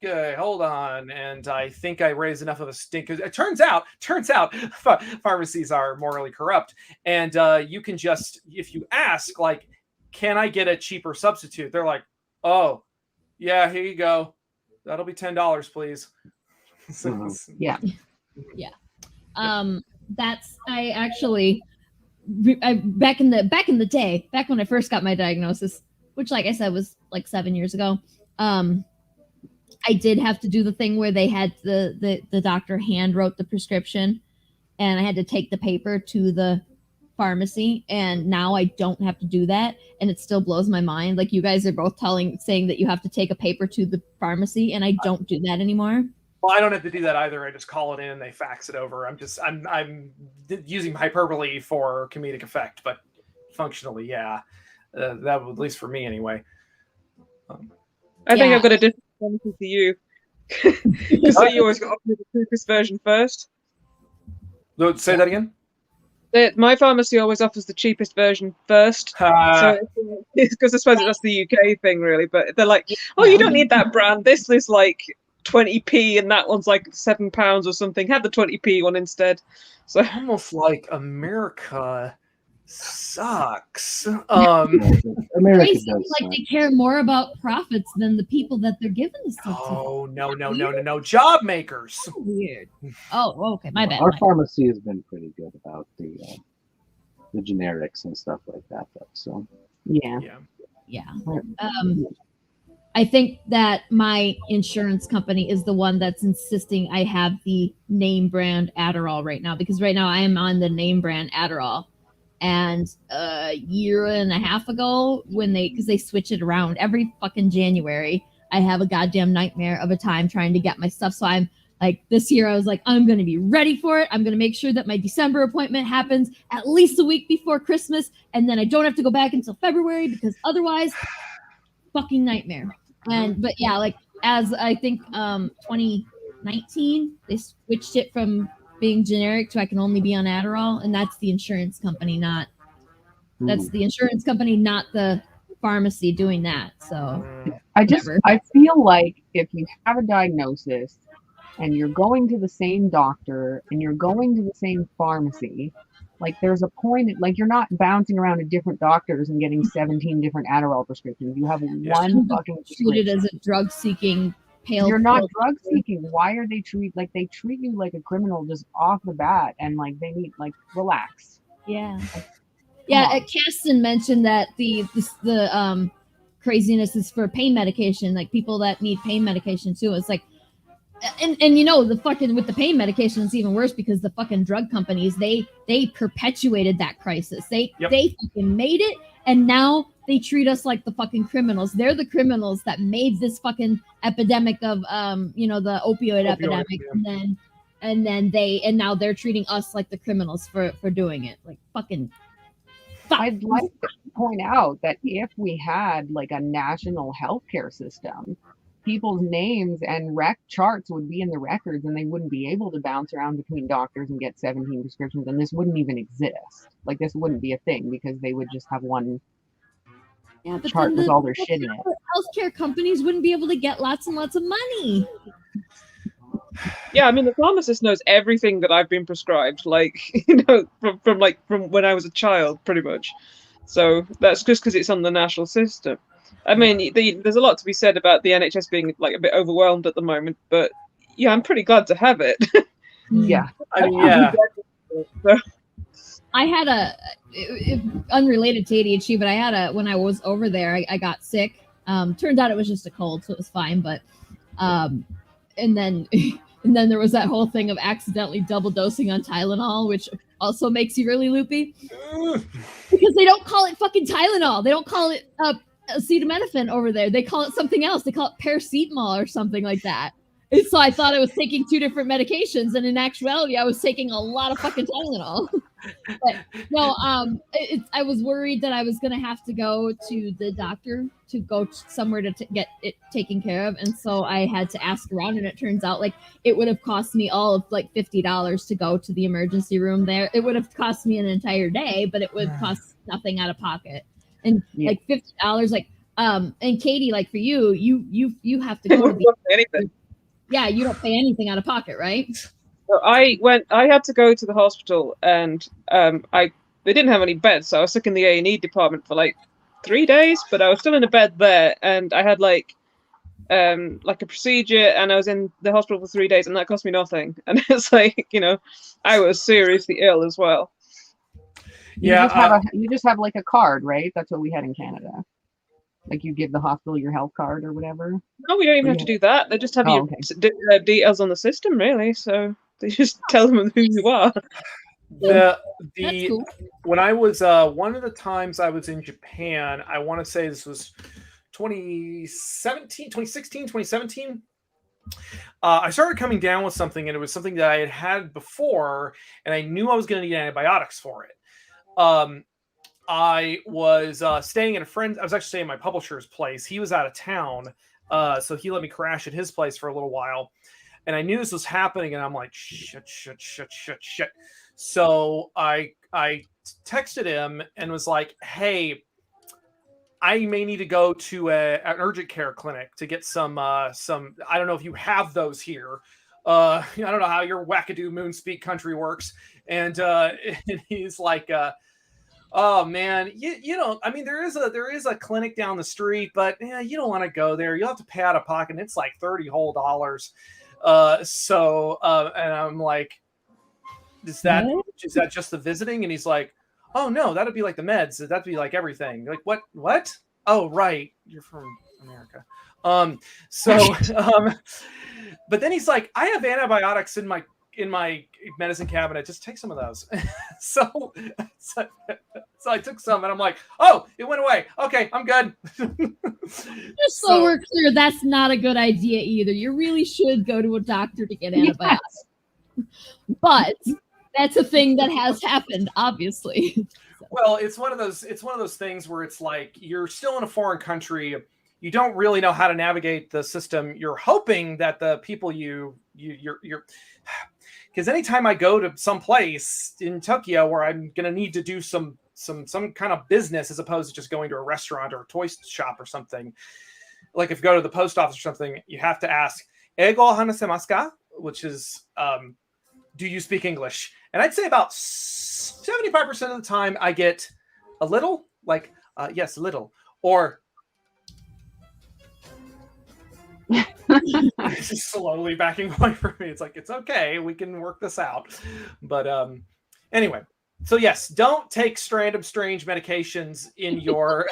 okay, hold on. And I think I raised enough of a stink. Because it turns out pharmacies are morally corrupt. And you can just, if you ask, like, can I get a cheaper substitute? They're like, oh, yeah, here you go. That'll be $10, please. Yeah. Back in the day, back when I first got my diagnosis, which, like I said, was like 7 years ago, I did have to do the thing where they had the doctor hand wrote the prescription, and I had to take the paper to the pharmacy. And now I don't have to do that, and it still blows my mind. Like, you guys are both saying that you have to take a paper to the pharmacy, and I don't do that anymore. Well, I don't have to do that either. I just call it in and they fax it over. I'm using hyperbole for comedic effect, but functionally, yeah, that would, at least for me anyway. I think I've got a different pharmacy to you because you always got the cheapest version first. Say that again. My pharmacy always offers the cheapest version first, so because I suppose that's the UK thing, really. But they're like, "Oh, you don't need that brand. This is like 20p, and that one's like £7 or something. Have the 20p one instead." So almost like America sucks. America does like they care more about profits than the people that they're giving the stuff to. Oh no! Job makers. So weird. Oh, okay, my bad. Our pharmacy has been pretty good about the generics and stuff like that, though. So yeah. I think that my insurance company is the one that's insisting I have the name brand Adderall right now, because right now I am on the name brand Adderall. And a year and a half ago, because they switch it around every fucking January, I have a goddamn nightmare of a time trying to get my stuff. So I'm like, this year I was like, I'm going to be ready for it. I'm going to make sure that my December appointment happens at least a week before Christmas. And then I don't have to go back until February, because otherwise, fucking nightmare. But yeah, like, as I think 2019, they switched it from being generic to I can only be on Adderall, and that's the insurance company, not the pharmacy doing that. So I feel like if you have a diagnosis and you're going to the same doctor and you're going to the same pharmacy, like, there's a point, like, you're not bouncing around to different doctors and getting 17 different Adderall prescriptions. You have one fucking treated as a drug seeking pale. You're not drug seeking. Why are they treat you like a criminal just off the bat, and like they need, like, relax. Yeah. Yeah, Kasten mentioned that the craziness is for pain medication, like people that need pain medication too. It's like, and you know, the fucking with the pain medication it's even worse, because the fucking drug companies, they perpetuated that crisis. They fucking made it, and now they treat us like the fucking criminals. They're the criminals that made this fucking epidemic of the opioid epidemic, yeah. and now they're treating us like the criminals for doing it. Like, fucking fuck. I'd like to point out that if we had like a national healthcare system, people's names and rec charts would be in the records, and they wouldn't be able to bounce around between doctors and get 17 prescriptions, and this wouldn't even exist. Like, this wouldn't be a thing, because they would just have one chart with all their shit in it. Healthcare companies wouldn't be able to get lots and lots of money. Yeah, I mean, the pharmacist knows everything that I've been prescribed, like, from when I was a child, pretty much. So that's just because it's on the national system. I mean, there's a lot to be said about the NHS being like a bit overwhelmed at the moment, but yeah, I'm pretty glad to have it. Yeah. I mean, yeah. So, I had unrelated to ADHD, but I had when I was over there, I got sick. Turned out it was just a cold, so it was fine. But, and then there was that whole thing of accidentally double dosing on Tylenol, which also makes you really loopy because they don't call it fucking Tylenol. They don't call it acetaminophen over there. They call it something else. They call it paracetamol or something like that. And so I thought I was taking 2 different medications, and in actuality, I was taking a lot of fucking Tylenol. But no, I was worried that I was gonna have to go to the doctor to go somewhere to get it taken care of, and so I had to ask around, and it turns out like it would have cost me all of like $50 to go to the emergency room there. It would have cost me an entire day, but it would cost nothing out of pocket, and like $50, like and Katie, like for you have to go to the anything. Yeah, you don't pay anything out of pocket, right? So I had to go to the hospital, and they didn't have any beds, so I was stuck in the A&E department for like 3 days, but I was still in a bed there, and I had like a procedure, and I was in the hospital for 3 days, and that cost me nothing. And it's like, I was seriously ill as well. You just have like a card, right? That's what we had in Canada. Like you give the hospital your health card or whatever. No, we don't even have to do that. They just have your details on the system, really. So they just tell them who you are. That's cool. When I was one of the times I was in Japan, I want to say this was 2017. I started coming down with something, and it was something that I had before, and I knew I was going to need antibiotics for it. I was staying at a friend. I was actually staying at my publisher's place. He was out of town, so he let me crash at his place for a little while. And I knew this was happening, and I'm like, shit. So I texted him and was like, hey, I may need to go to an urgent care clinic to get some. I don't know if you have those here. I don't know how your wackadoo moon speak country works. And he's like, oh man, you know, I mean, there is a clinic down the street, but yeah, you don't want to go there. You'll have to pay out of pocket. And it's like $30 whole. And I'm like, is that just the visiting? And he's like, oh no, that'd be like the meds. That'd be like everything. Like what? Oh, right. You're from America. But then he's like, I have antibiotics in my medicine cabinet. Just take some of those. so I took some, and I'm like, oh, it went away. Okay, I'm good. Just so we're clear, that's not a good idea either. You really should go to a doctor to get antibiotics. But that's a thing that has happened, obviously. Well, it's one of those things where it's like you're still in a foreign country. You don't really know how to navigate the system. You're hoping that the people you're because anytime I go to some place in Tokyo where I'm going to need to do some kind of business as opposed to just going to a restaurant or a toy shop or something, like if you go to the post office or something, you have to ask, "Eigo hanasemasu ka?" which is, do you speak English? And I'd say about 75% of the time I get a little, like, yes, a little, or it's just slowly backing away from me. It's like, it's okay, we can work this out. But anyway, so yes, don't take random strange medications in your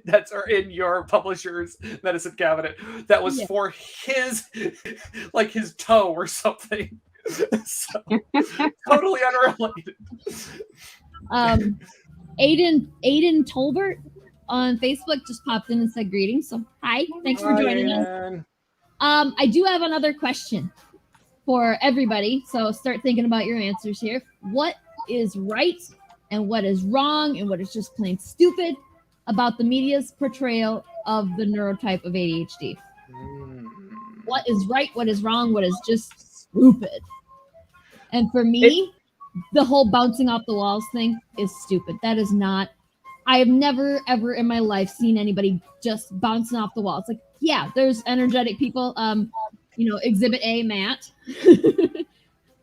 that's are in your publisher's medicine cabinet that was for his toe or something. So, totally unrelated. Aiden Tolbert on Facebook just popped in and said greetings. So hi, thanks for joining us. I do have another question for everybody. So start thinking about your answers here. What is right and what is wrong and what is just plain stupid about the media's portrayal of the neurotype of ADHD? What is right? What is wrong? What is just stupid? And for me, the whole bouncing off the walls thing is stupid. That is not. I have never, ever in my life seen anybody just bouncing off the walls. Like, yeah, there's energetic people. Exhibit A, Matt.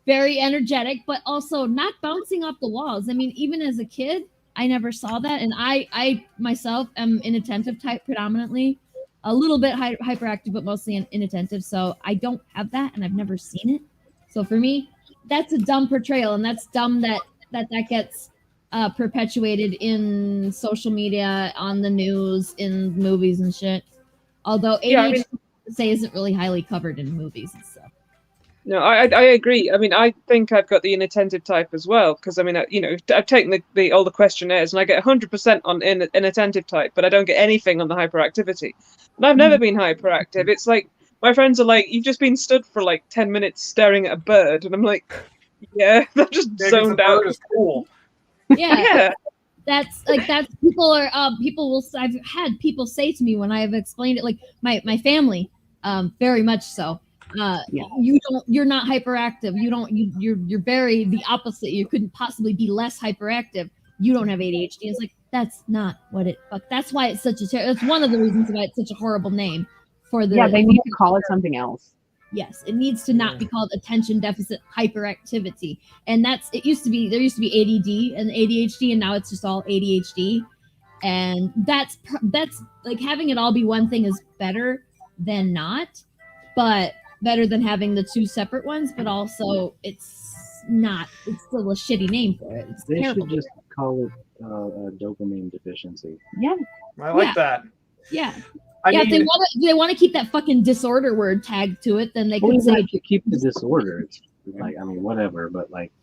Very energetic, but also not bouncing off the walls. I mean, even as a kid, I never saw that, and I myself am inattentive type predominantly, a little bit hyperactive, but mostly inattentive. So I don't have that, and I've never seen it. So for me, that's a dumb portrayal, and that's dumb that gets perpetuated in social media, on the news, in movies and shit. Although ADHD, say, isn't really highly covered in movies and stuff. No, I agree. I mean, I think I've got the inattentive type as well, because I mean, I've taken all the questionnaires and I get 100% on inattentive type, but I don't get anything on the hyperactivity. And I've never been hyperactive. It's like my friends are like, "You've just been stood for like 10 minutes staring at a bird," and I'm like, "Yeah, they're just zoned out." Bird is cool. Yeah. That's people will. I've had people say to me when I have explained it, like my family, very much so. You're not hyperactive. You're very the opposite. You couldn't possibly be less hyperactive. You don't have ADHD. It's like, that's not what it, that's why it's such a, that's one of the reasons why it's such a horrible name for the. Yeah, they need to call it something else. Yes, it needs to not be called attention deficit hyperactivity. And there used to be ADD and ADHD, and now it's just all ADHD. And that's like, having it all be one thing is better than not, but better than having the two separate ones, but also it's still a shitty name for it. It's they terrible. should just call it a dopamine deficiency. Yeah. I like that. Yeah. I mean, if they want to keep that fucking disorder word tagged to it, then they Well, can even say if you keep the disorder, it's like, I mean, whatever, but like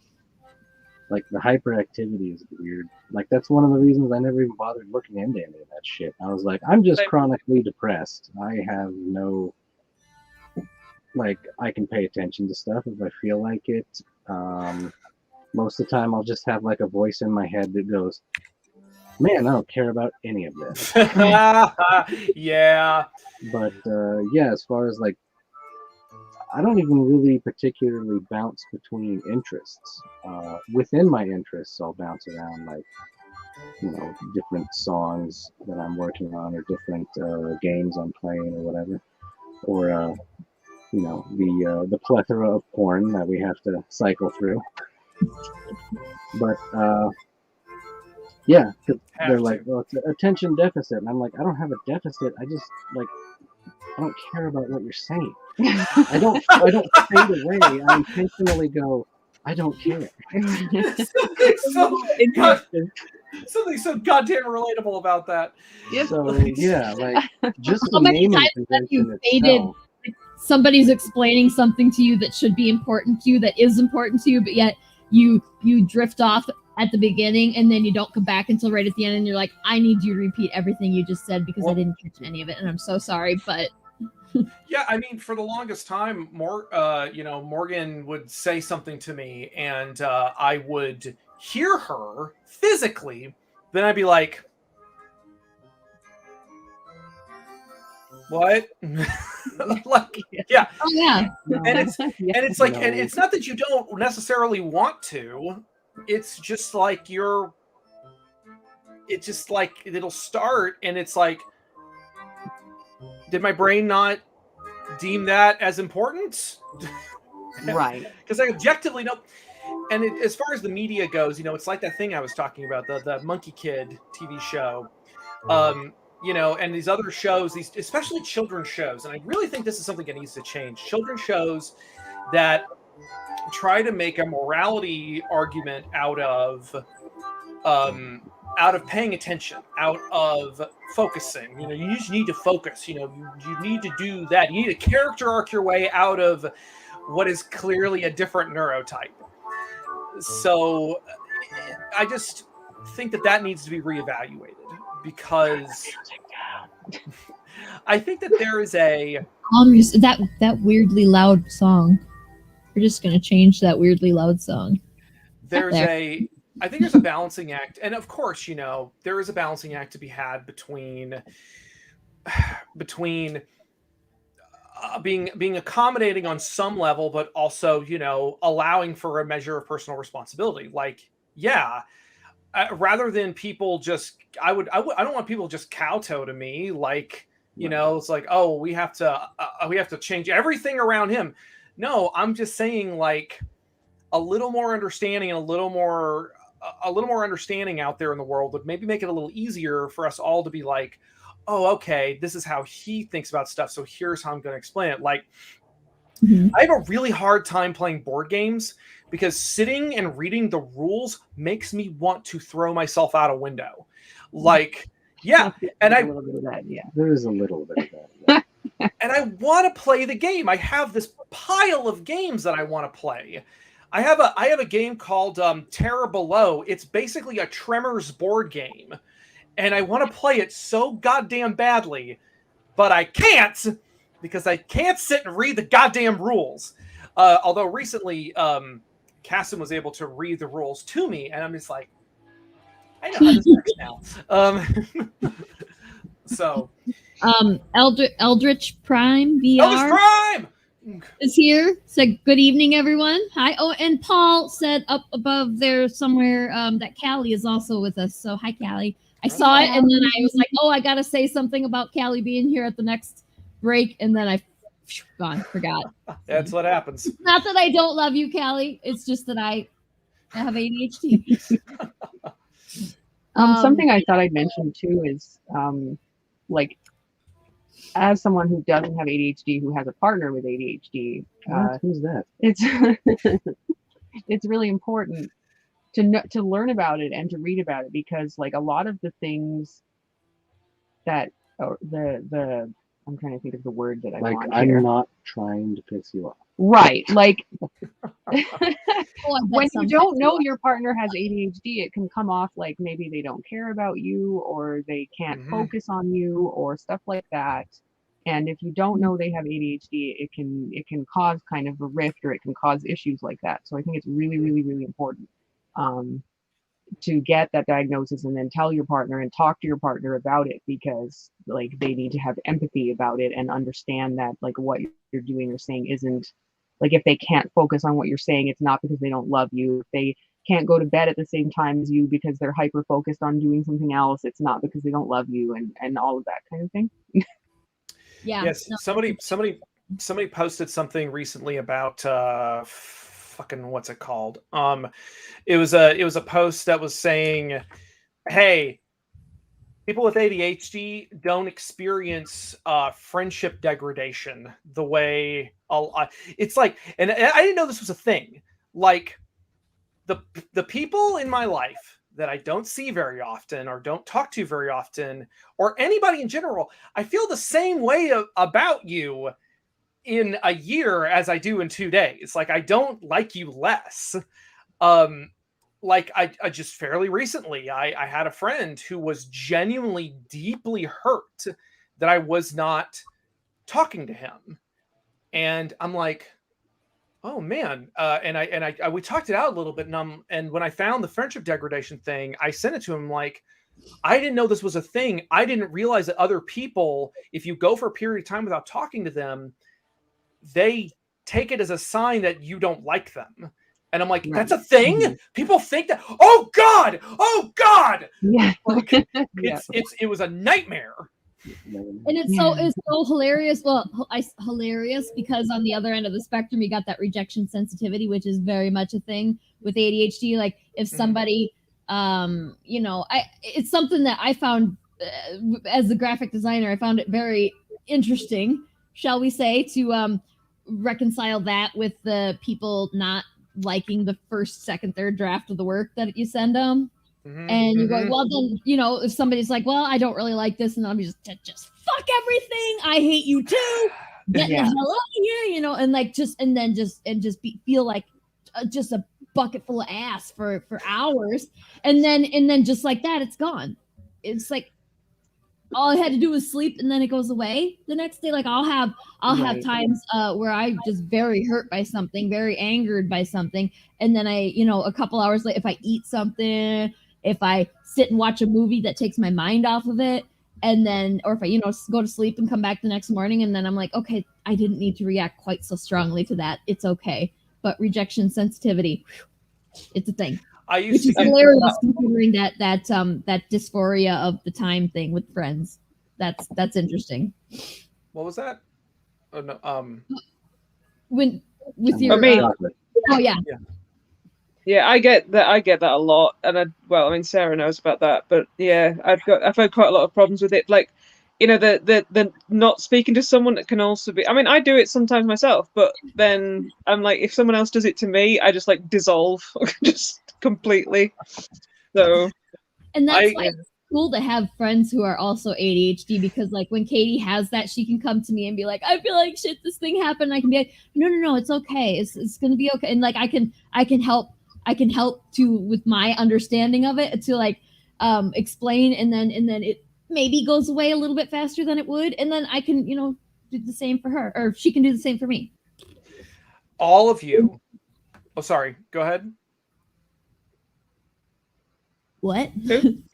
the hyperactivity is weird. Like, that's one of the reasons I never even bothered looking into any of that shit. I was like, I'm just chronically depressed. I have no, like, I can pay attention to stuff if I feel like it. Most of the time I'll just have like a voice in my head that goes, man, I don't care about any of this. Yeah. But yeah, as far as like, I don't even really particularly bounce between interests. Within my interests, I'll bounce around, like, you know, different songs that I'm working on, or different games I'm playing, or whatever, or you know, the plethora of porn that we have to cycle through. But yeah, they're like, well, it's attention deficit, and I'm like, I don't have a deficit. I just, like, I don't care about what you're saying. I don't fade away. I intentionally go, I don't care. Something so goddamn relatable about that. So yeah, like, just How the many naming times have you convention faded? itself. Somebody's explaining something to you that should be important to you, that is important to you, but yet you drift off at the beginning, and then you don't come back until right at the end, and you're like, I need you to repeat everything you just said because I didn't catch any of it, and I'm so sorry, but. Yeah, I mean, for the longest time, Morgan would say something to me, and I would hear her physically. Then I'd be like, "What?" Like, yeah. Oh yeah. And it's like, and it's not that you don't necessarily want to. It's just like it's just like it'll start, and it's like, did my brain not deem that as important? Right. Because I objectively know. And as far as the media goes, you know, it's like that thing I was talking about, the Monkey Kid TV show. You know, and these other shows, these especially children's shows, and I really think this is something that needs to change. Children's shows that try to make a morality argument out of paying attention, out of focusing. You know, you just need to focus. You know, you need to do that. You need to character arc your way out of what is clearly a different neurotype. So I just think that needs to be reevaluated, because I think that there is that weirdly loud song. We're just going to change that weirdly loud song. I think there's a balancing act. And of course, you know, there is a balancing act to be had between being accommodating on some level, but also, you know, allowing for a measure of personal responsibility. Like, yeah, rather than people just, I don't want people just kowtow to me. Like, you know, it's like, oh, we have to change everything around him. No, I'm just saying, like, a little more understanding and a little more a little more understanding out there in the world would maybe make it a little easier for us all to be like, oh, okay, this is how he thinks about stuff, so here's how I'm going to explain it. Like, I have a really hard time playing board games because sitting and reading the rules makes me want to throw myself out a window. Like, yeah, and a little bit of that, yeah. There is a little bit of that. And I want to play the game. I have this pile of games that I want to play. I have a game called Terror Below. It's basically a Tremors board game, and I want to play it so goddamn badly, but I can't because I can't sit and read the goddamn rules. Although recently, Cassim was able to read the rules to me, and I'm just like, I know how this works now. So, Eldritch Prime VR. Eldritch Prime is here. Said good evening, everyone. Hi. Oh, and Paul said up above there somewhere that Callie is also with us. So hi, Callie. I saw it, and then I was like, oh, I gotta say something about Callie being here at the next break, and then I forgot. That's what happens. It's not that I don't love you, Callie. It's just that I have ADHD. Something I thought I'd mention too is like, as someone who doesn't have ADHD, who has a partner with ADHD, who's that? It's really important to learn about it and to read about it, because like a lot of the things that I'm trying to think of the word that I like want I'm here. not trying to piss you off. Right, like Oh, when you don't know your partner has ADHD, it can come off like maybe they don't care about you, or they can't focus on you, or stuff like that. And if you don't know they have ADHD, it can cause kind of a rift, or it can cause issues like that. So I think it's really, really, really important to get that diagnosis and then tell your partner and talk to your partner about it, because like they need to have empathy about it and understand that like what you're doing or saying isn't, like, if they can't focus on what you're saying, it's not because they don't love you. If they can't go to bed at the same time as you because they're hyper focused on doing something else, it's not because they don't love you, and all of that kind of thing. Yeah. Yes. No. Somebody posted something recently about fucking what's it called? It was a post that was saying, hey, people with ADHD don't experience friendship degradation the way it's like, and I didn't know this was a thing. Like the people in my life that I don't see very often or don't talk to very often, or anybody in general, I feel the same way about you in a year as I do in 2 days. Like, I don't like you less. Like I just fairly recently, I had a friend who was genuinely deeply hurt that I was not talking to him. And I'm like, oh man. And we talked it out a little bit. And when I found the friendship degradation thing, I sent it to him like, I didn't know this was a thing. I didn't realize that other people, if you go for a period of time without talking to them, they take it as a sign that you don't like them. And I'm like, that's a thing? People think that, oh God. Yeah. Like, it was a nightmare. And it's so hilarious. Well, hilarious because on the other end of the spectrum, you got that rejection sensitivity, which is very much a thing with ADHD. Like if somebody, it's something that I found as a graphic designer, I found it very interesting, shall we say, to reconcile that with the people not liking the first, second, third draft of the work that you send them. And you go, well, then, if somebody's like, well, I don't really like this, and I'm just fuck everything. I hate you too. Get the hell out of here, and like feel like just a bucket full of ass for hours, and then just like that, it's gone. It's like all I had to do was sleep, and then it goes away the next day. Like I'll have times where I'm just very hurt by something, very angered by something, and then I, a couple hours later, if I eat something, if I sit and watch a movie that takes my mind off of it, and then, or if I, go to sleep and come back the next morning, and then I'm like, okay, I didn't need to react quite so strongly to that. It's okay. But rejection sensitivity, it's a thing. Which is hilarious considering that dysphoria of the time thing with friends. That's interesting. What was that? Oh no. When with your me. oh yeah. Yeah, I get that. I get that a lot, and I mean, Sarah knows about that, but yeah, I've had quite a lot of problems with it. Like, the not speaking to someone that can also be. I mean, I do it sometimes myself, but then I'm like, if someone else does it to me, I just like dissolve, just completely. So, and that's why it's cool to have friends who are also ADHD, because like when Katie has that, she can come to me and be like, I feel like shit, this thing happened. I can be like, no, it's okay. It's gonna be okay. And like I can help to with my understanding of it to like explain, and then it maybe goes away a little bit faster than it would, and then I can do the same for her, or she can do the same for me. All of you. Oh, sorry. Go ahead. What?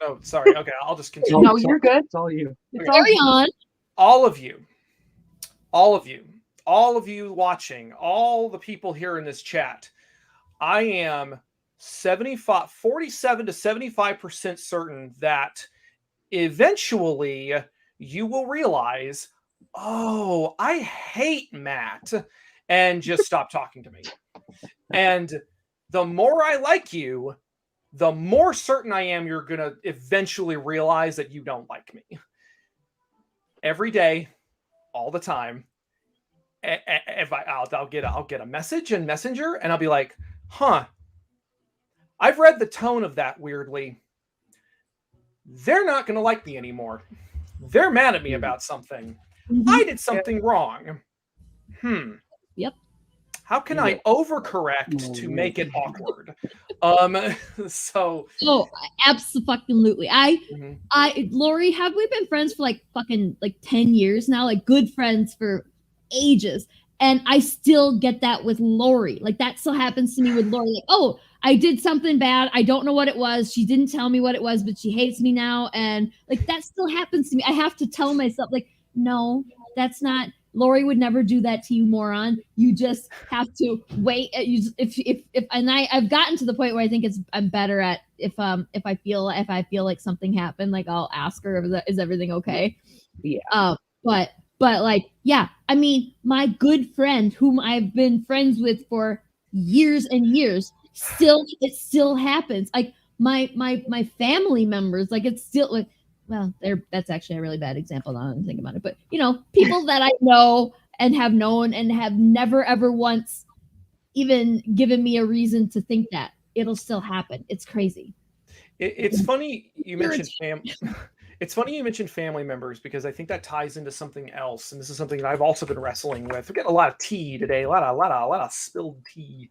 Oh, sorry. Okay, I'll just continue. No, you're good. It's all you. Carry on. All of you watching, all the people here in this chat, I am 47 to 75% certain that eventually you will realize, oh, I hate Matt, and just stop talking to me. And the more I like you, the more certain I am you're going to eventually realize that you don't like me. Every day, all the time. If I'll get a message in Messenger, and I'll be like, I've read the tone of that weirdly. They're not going to like me anymore. They're mad at me about something. Mm-hmm. I did something wrong. Yep. How can I overcorrect to make it awkward? So. Oh, absolutely. Laurie, have we been friends for like fucking like 10 years now? Like good friends for ages. And I still get that with Laurie. Like that still happens to me with Laurie. Like, oh, I did something bad. I don't know what it was. She didn't tell me what it was, but she hates me now. And like that still happens to me. I have to tell myself, like, no, that's not. Laurie would never do that to you, moron. You just have to wait. I've gotten to the point where I think I'm better at if I feel like something happened, like I'll ask her, is everything okay? Yeah. But like, yeah, I mean, my good friend whom I've been friends with for years and years, it still happens. Like my family members, like it's still like. Well, that's actually a really bad example now that I think about it. But, people that I know and have known and have never, ever once even given me a reason to think that it'll still happen. It's crazy. It's funny you mentioned It's funny you mentioned family members, because I think that ties into something else. And this is something that I've also been wrestling with. We're getting a lot of tea today, a lot of spilled tea.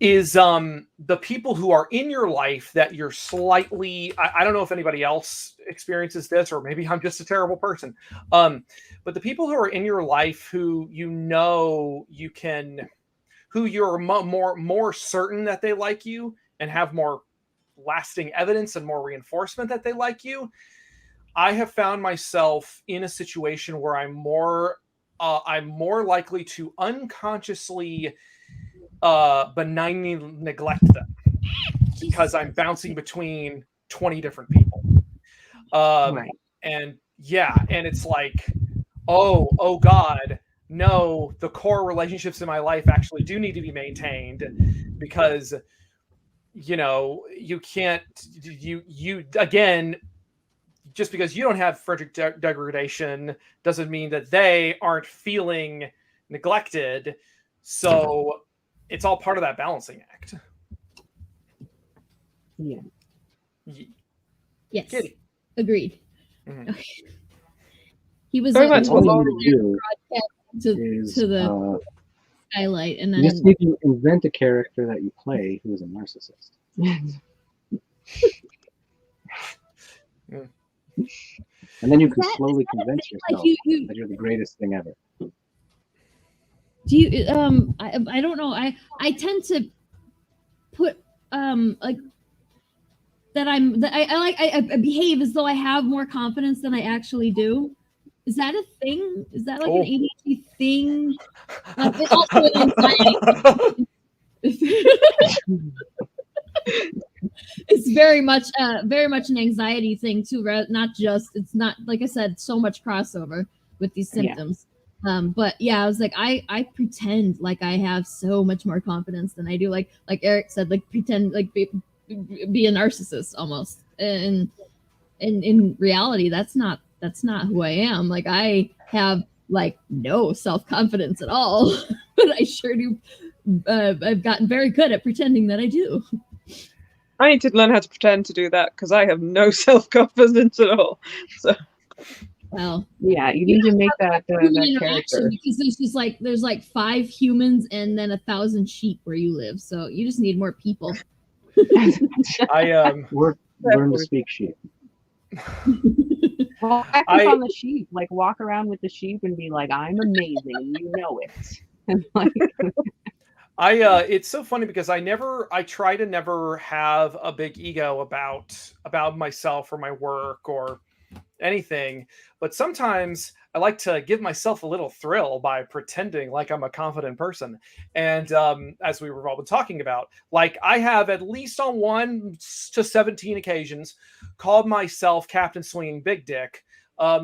Is the people who are in your life that you're slightly, I don't know if anybody else experiences this, or maybe I'm just a terrible person, but the people who are in your life who who you're more certain that they like you and have more lasting evidence and more reinforcement that they like you. I have found myself in a situation where I'm more likely to unconsciously benignly neglect them, because I'm bouncing between 20 different people. Right. And it's like, oh God, no, the core relationships in my life actually do need to be maintained, because you can't, you again, just because you don't have Frederick degradation doesn't mean that they aren't feeling neglected. So it's all part of that balancing act. Yeah. Yes. Kitty. Agreed. Mm-hmm. He was very much to the skylight, and then you just need to invent a character that you play who is a narcissist. And then you can slowly convince yourself that you're the greatest thing ever. Do you I don't know, I tend to put like that I behave as though I have more confidence than I actually do. Is that a thing? Is that like an ADHD thing? It's also an anxiety. It's very much an anxiety thing too. Not just, it's not, like I said, so much crossover with these symptoms. But yeah, I was like, I pretend like I have so much more confidence than I do. Like Erek said, like pretend like be a narcissist almost. And in reality, that's not who I am. Like I have like no self-confidence at all, but I sure do. I've gotten very good at pretending that I do. I need to learn how to pretend to do that because I have no self-confidence at all. So. Well, yeah, you need to make that character. Because there's like 5 humans and then 1,000 sheep where you live, so you just need more people. Learn to speak sheep. Well, practice on the sheep. Like walk around with the sheep and be like, "I'm amazing, and you know it." And like, it's so funny because I try to never have a big ego about myself or my work or anything, but sometimes I like to give myself a little thrill by pretending like I'm a confident person. And as we were all been talking about, like I have at least on 1 to 17 occasions called myself Captain Swinging Big Dick,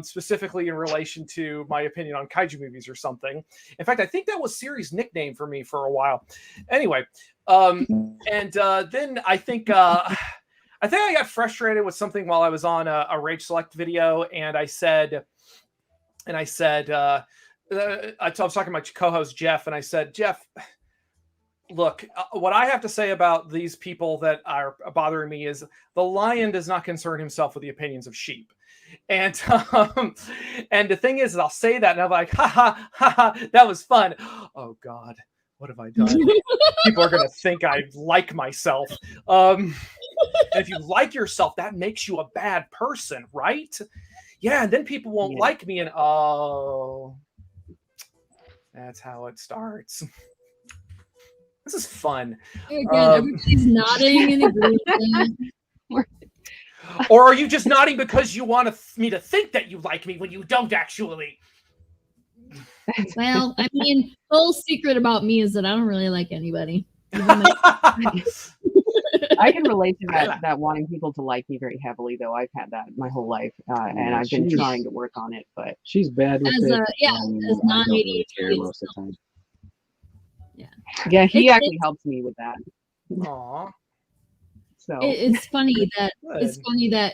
specifically in relation to my opinion on kaiju movies or something. In fact, I think that was Siri's nickname for me for a while. Anyway, and then I think I got frustrated with something while I was on a Rage Select video, and I said, I was talking to my co-host Jeff, and I said, Jeff, look, what I have to say about these people that are bothering me is the lion does not concern himself with the opinions of sheep. And and the thing is, I'll say that, and I'm like, ha ha ha ha, that was fun. Oh God, what have I done? People are gonna think I like myself. And if you like yourself, that makes you a bad person, right? Yeah, and then people won't like me, and oh, that's how it starts. This is fun. Again, everybody's nodding and agreeing. Or are you just nodding because you want me to think that you like me when you don't actually? Well, I mean, the whole secret about me is that I don't really like anybody. I can relate to that wanting people to like me very heavily, though. I've had that my whole life, and I've been trying to work on it. But she's bad with it. As not really care most of the time. Yeah, he actually helps me with that. Aww. So it's funny that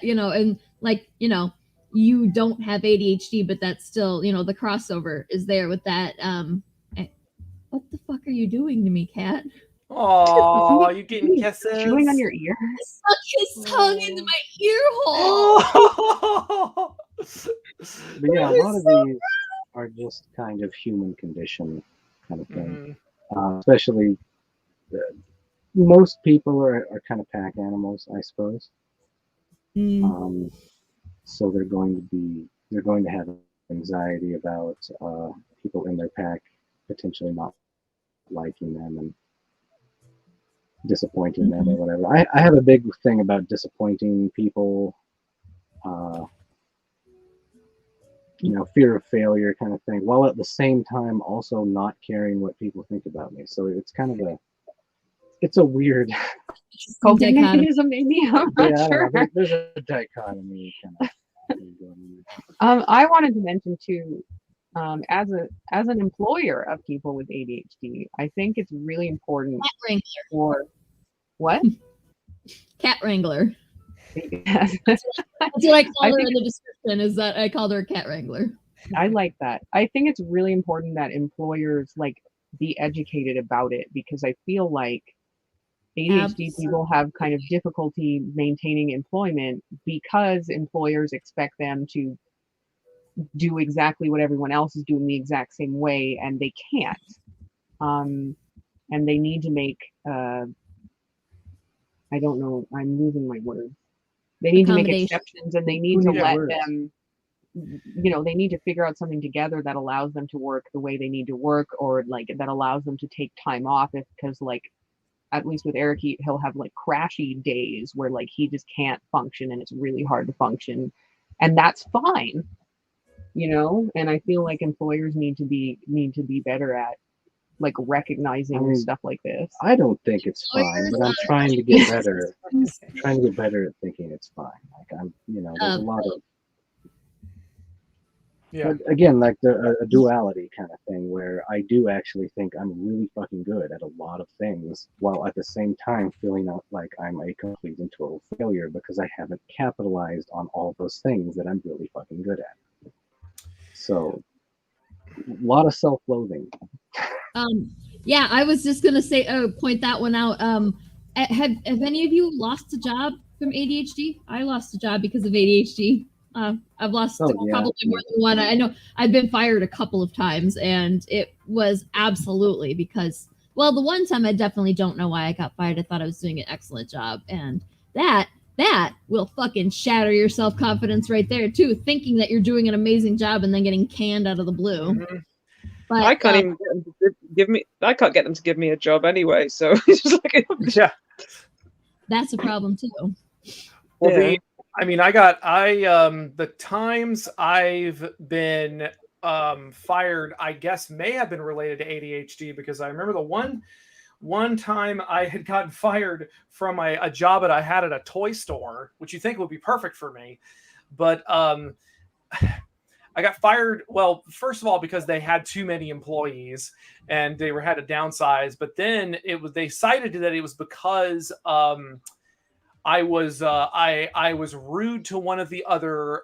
and like you don't have ADHD, but that's still the crossover is there with that. What the fuck are you doing to me, cat? Oh, you getting kisses? Chewing on your ear? Suck his tongue into my ear hole. But yeah, a lot of these are just kind of human condition kind of thing. Especially most people are kind of pack animals, I suppose. So they're going to have anxiety about people in their pack potentially not liking them and disappointing them or whatever. I have a big thing about disappointing people, fear of failure kind of thing, while at the same time also not caring what people think about me. So it's kind of a weird coping mechanism, maybe. I'm not sure. There's a dichotomy kind of. I wanted to mention too, as an employer of people with ADHD, I think it's really important for what? Cat wrangler. That's what I called her in the description. Is that I called her a cat wrangler. I like that. I think it's really important that employers be educated about it, because I feel like ADHD people have kind of difficulty maintaining employment because employers expect them to do exactly what everyone else is doing the exact same way, and they can't. And they need to make I don't know, I'm losing my words. They need to make exceptions, and they need to let them, they need to figure out something together that allows them to work the way they need to work, or that allows them to take time off, because at least with Erek, he'll have crashy days where he just can't function, and it's really hard to function, and that's fine, and I feel like employers need to be better at recognizing stuff like this. I don't think it's fine, but I'm trying to get better. Trying to get better at thinking it's fine. There's a lot of Yeah. But again, like a duality kind of thing where I do actually think I'm really fucking good at a lot of things, while at the same time feeling like I'm a complete and total failure because I haven't capitalized on all those things that I'm really fucking good at. So, a lot of self-loathing. Yeah, I was just gonna say, point that one out. Have any of you lost a job from ADHD? I lost a job because of ADHD. I've lost probably more than one. I know I've been fired a couple of times, and it was absolutely because, well, the one time I definitely don't know why I got fired. I thought I was doing an excellent job, and that will fucking shatter your self-confidence right there too, thinking that you're doing an amazing job and then getting canned out of the blue. Mm-hmm. But I can't even get them to give me. I can't get them to give me a job anyway. So it's just like, yeah, that's a problem too. Well, yeah. the times I've been fired, I guess may have been related to ADHD, because I remember the one time I had gotten fired from a job that I had at a toy store, which you think would be perfect for me, but I got fired. Well, first of all, because they had too many employees and they had to downsize. But then they cited that it was because I was rude to one of the other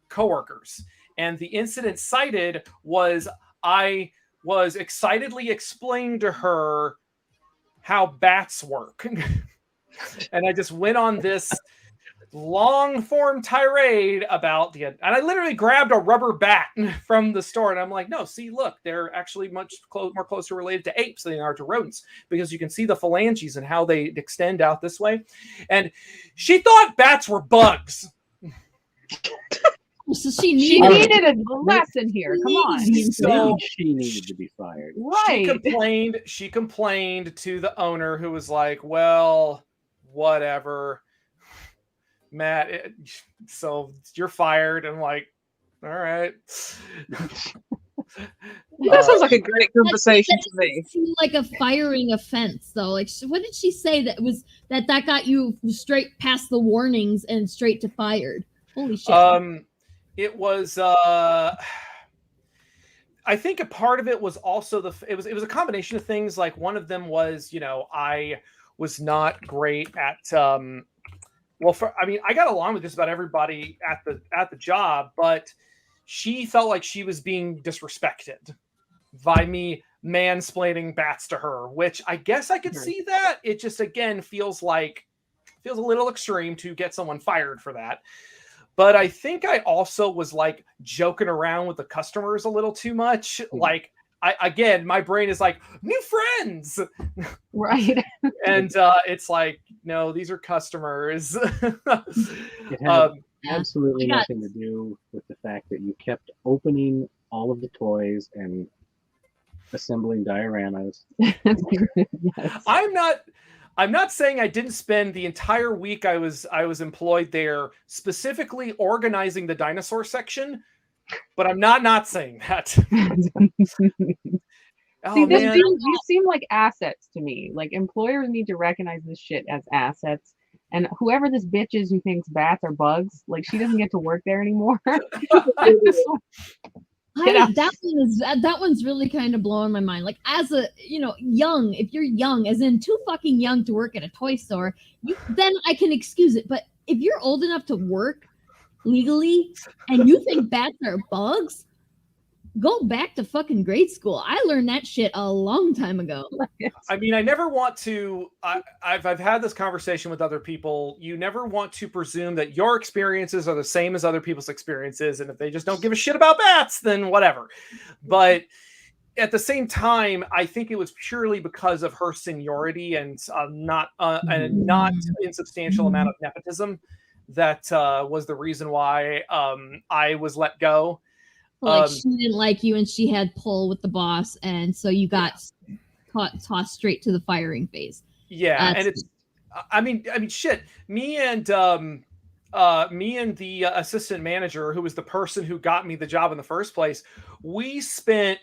coworkers, and the incident cited was I was excitedly explaining to her how bats work, and I just went on this long form tirade about and I literally grabbed a rubber bat from the store, and I'm like, no, see, look, they're actually much more closely related to apes than they are to rodents, because you can see the phalanges and how they extend out this way. And she thought bats were bugs. So she needed a lesson here. Come on. So she needed to be fired. Right. She complained to the owner, who was like, well, whatever, Matt, so you're fired. And I'm like, all right. That sounds like a great conversation to me. Seemed like a firing offense, though. Like, what did she say that got you straight past the warnings and straight to fired? Holy shit. It was. I think a part of it was also it was a combination of things. Like, one of them was, I was not great at. I got along with just about everybody at the job, but she felt like she was being disrespected by me mansplaining bats to her, which I guess I could see that. It just, again, feels a little extreme to get someone fired for that. But I think I also was like joking around with the customers a little too much. Like, my brain is like, new friends. Right. And it's like, no, these are customers. It had absolutely nothing to do with the fact that you kept opening all of the toys and assembling dioramas. Yes. I'm not saying I didn't spend the entire week I was employed there specifically organizing the dinosaur section, but I'm not saying that. These seem like assets to me. Like, employers need to recognize this shit as assets. And whoever this bitch is who thinks bats are bugs, like, she doesn't get to work there anymore. That one's really kind of blowing my mind. Like, as a young, if you're young, as in too fucking young to work at a toy store, then I can excuse it. But if you're old enough to work legally and you think bats are bugs, go back to fucking grade school. I learned that shit a long time ago. I never want to. I've had this conversation with other people. You never want to presume that your experiences are the same as other people's experiences, and if they just don't give a shit about bats, then whatever. But at the same time, I think it was purely because of her seniority and not insubstantial amount of nepotism that was the reason why I was let go. Like, she didn't like you and she had pull with the boss, and so you got tossed straight to the firing phase. Yeah. And it's shit, me and the assistant manager, who was the person who got me the job in the first place, we spent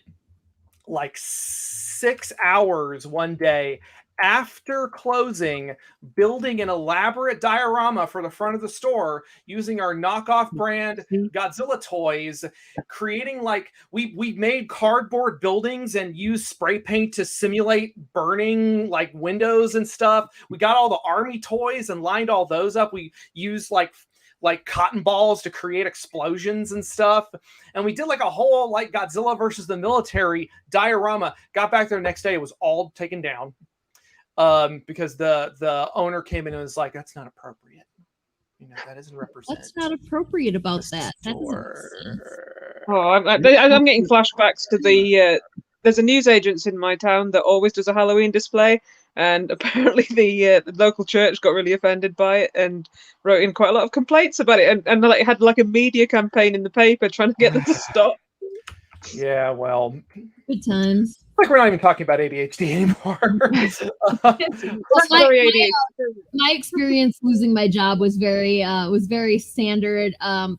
like 6 hours one day after closing, building an elaborate diorama for the front of the store using our knockoff brand Godzilla toys, creating like we made cardboard buildings and used spray paint to simulate burning like windows and stuff. We got all the army toys and lined all those up. We used like cotton balls to create explosions and stuff. And we did like a whole like Godzilla versus the military diorama. Got back there the next day, it was all taken down. Because the owner came in and was like, "That's not appropriate. You know, that doesn't represent." What's not appropriate about that? That Oh, I'm getting flashbacks to the. There's a newsagents in my town that always does a Halloween display, and apparently the local church got really offended by it and wrote in quite a lot of complaints about it, and like had like a media campaign in the paper trying to get them to stop. Yeah, well, good times. Like we're not even talking about ADHD anymore. My experience losing my job was very standard.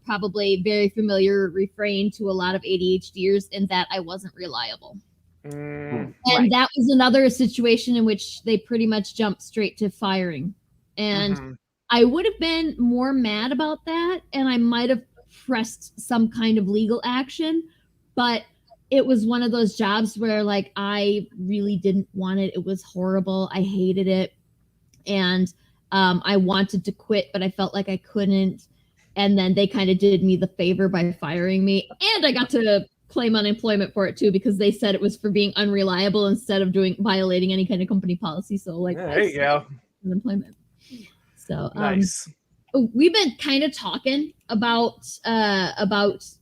Probably very familiar refrain to a lot of ADHDers in that I wasn't reliable. And that was another situation in which they pretty much jumped straight to firing. And I would have been more mad about that, and I might have pressed some kind of legal action, but it was one of those jobs where like I really didn't want it. It was horrible. I hated it. And I wanted to quit, but I felt like I couldn't. And then they kind of did me the favor by firing me. And I got to claim unemployment for it too, because they said it was for being unreliable instead of violating any kind of company policy. So like, there you go. Unemployment. So nice. We've been kind of talking about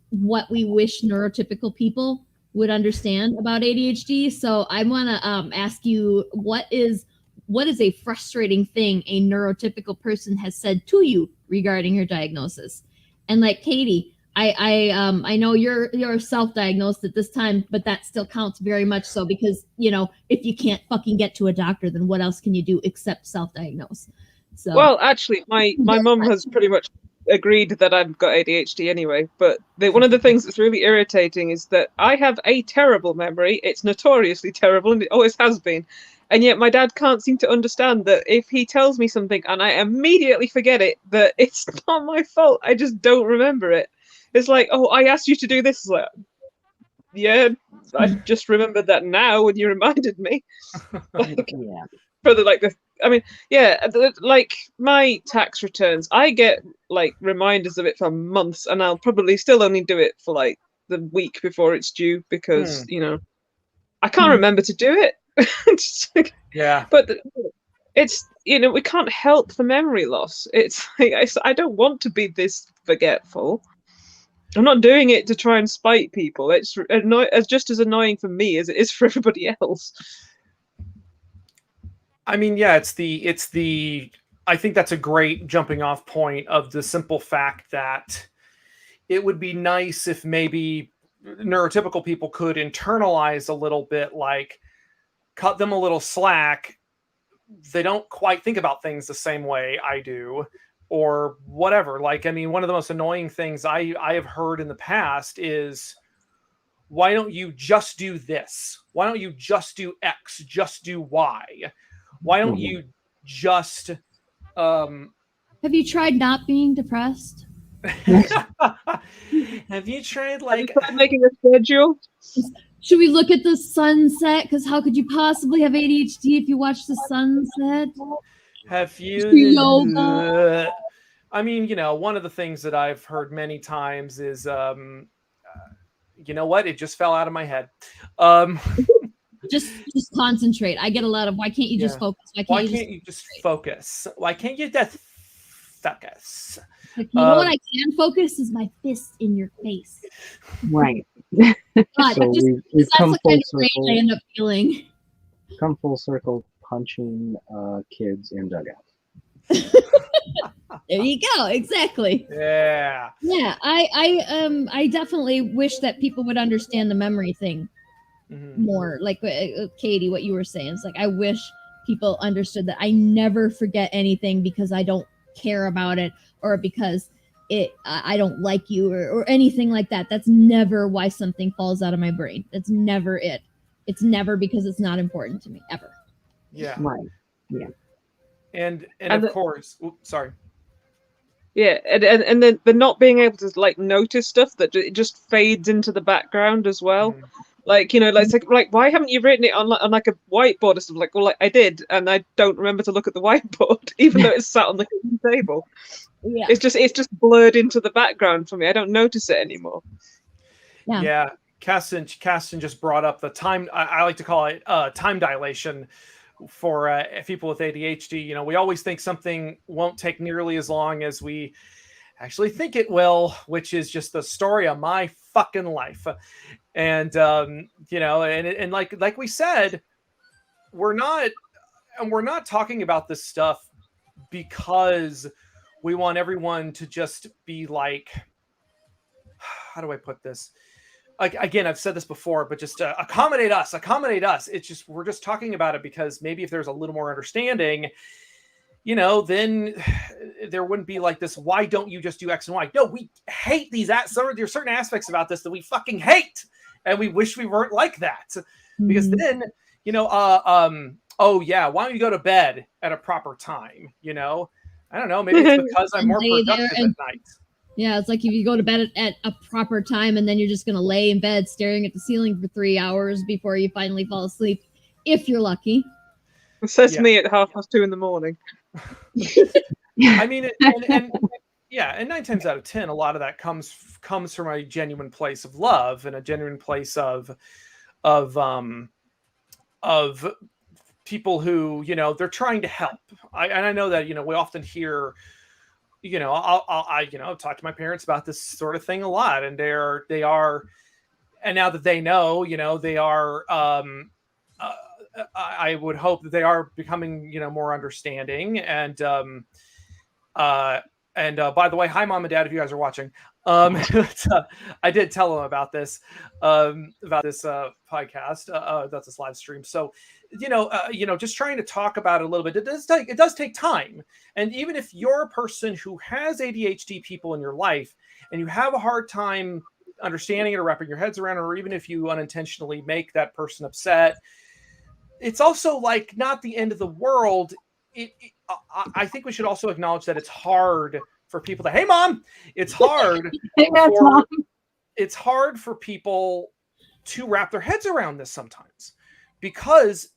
what we wish neurotypical people would understand about ADHD. So I want to ask you, what is a frustrating thing a neurotypical person has said to you regarding your diagnosis? And like Katy, I know you're self-diagnosed at this time, but that still counts very much so, because you know, if you can't fucking get to a doctor, then what else can you do except self-diagnose? So well, actually, my mum has pretty much agreed that I've got ADHD anyway, but one of the things that's really irritating is that I have a terrible memory. It's notoriously terrible, and it always has been. And yet my dad can't seem to understand that if he tells me something and I immediately forget it, that it's not my fault. I just don't remember it. It's like, oh, I asked you to do this. It's like, yeah, I just remembered that now when you reminded me. Like my tax returns, I get like reminders of it for months, and I'll probably still only do it for like the week before it's due, because you know, I can't remember to do it. Yeah, but it's, you know, we can't help the memory loss. It's like, I don't want to be this forgetful. I'm not doing it to try and spite people. It's just as annoying for me as it is for everybody else. I mean, yeah, it's the I think that's a great jumping off point of the simple fact that it would be nice if maybe neurotypical people could internalize a little bit, like cut them a little slack. They don't quite think about things the same way I do, or whatever. Like, I mean, one of the most annoying things I have heard in the past is, why don't you just do this? Why don't you just do X? Just do Y? Why don't you just have you tried not being depressed? Have you tried like making a schedule? Should we look at the sunset? Because how could you possibly have ADHD if you watch the sunset? Have you yoga? I mean, you know, one of the things that I've heard many times is you know what? It just fell out of my head. Just concentrate. I get a lot of, why can't you just focus? Why can't you just focus? Why can't you just focus? Like, you know what I can focus is my fist in your face. Right. God, So we've that's come the full kind of rage circle. I end up feeling. Come full circle, punching kids in dugouts. There you go. Exactly. Yeah. Yeah. I definitely wish that people would understand the memory thing more. Like Katy, what you were saying. It's like, I wish people understood that I never forget anything because I don't care about it, or because I don't like you, or anything like that. That's never why something falls out of my brain. That's never it. It's never because it's not important to me, ever. Yeah. Right. Yeah. And And of course, sorry. Yeah, and then the not being able to like notice stuff that it just fades into the background as well. Like, you know, like, it's like why haven't you written it on like a whiteboard or something? Like, well, like, I did, and I don't remember to look at the whiteboard, even though it's sat on the kitchen table. Yeah. It's just blurred into the background for me. I don't notice it anymore. Yeah. Caston just brought up the time. I like to call it time dilation for people with ADHD. You know, we always think something won't take nearly as long as we actually think it will, which is just the story of my fucking life. And you know, and like we said, we're not talking about this stuff because we want everyone to just be like, how do I put this? Like, again, I've said this before, but just accommodate us. It's just, we're just talking about it because maybe if there's a little more understanding, you know, then there wouldn't be like this, why don't you just do X and Y? No, we hate these. There's certain aspects about this that we fucking hate. And we wish we weren't like that. Because then, you know, oh yeah, why don't you go to bed at a proper time? You know, I don't know. Maybe it's because I'm more productive at night. Yeah, it's like if you go to bed at a proper time and then you're just going to lay in bed staring at the ceiling for 3 hours before you finally fall asleep, if you're lucky. It says me at 2:30 in the morning. I mean, and 9 times out of 10, a lot of that comes from a genuine place of love and a genuine place of people who, you know, they're trying to help. And I know that, you know, we often hear, you know, I you know, talk to my parents about this sort of thing a lot, and they are, and now that they know, you know, they are, I would hope that they are becoming, you know, more understanding. And by the way, hi mom and dad, if you guys are watching. I did tell them about this podcast, about this live stream. So, you know, just trying to talk about it a little bit. It does take time. And even if you're a person who has ADHD people in your life and you have a hard time understanding it or wrapping your heads around it, or even if you unintentionally make that person upset, it's also like not the end of the world. I think we should also acknowledge that it's hard for people to, hey mom, it's hard. Mom. It's hard for people to wrap their heads around this sometimes because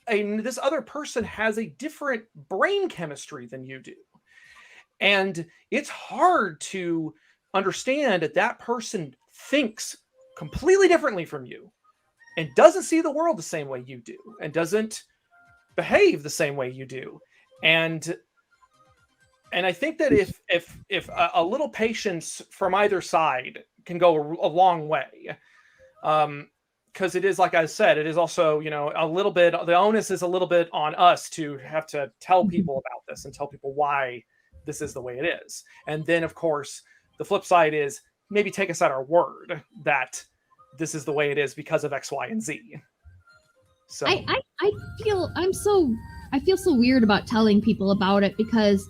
this other person has a different brain chemistry than you do. And it's hard to understand that person thinks completely differently from you and doesn't see the world the same way you do and doesn't behave the same way you do. And I think that if a little patience from either side can go a long way, because it is, like I said, it is also, you know, a little bit, the onus is a little bit on us to have to tell people about this and tell people why this is the way it is. And then, of course, the flip side is maybe take us at our word that this is the way it is because of X, Y, and Z. So I feel so weird about telling people about it because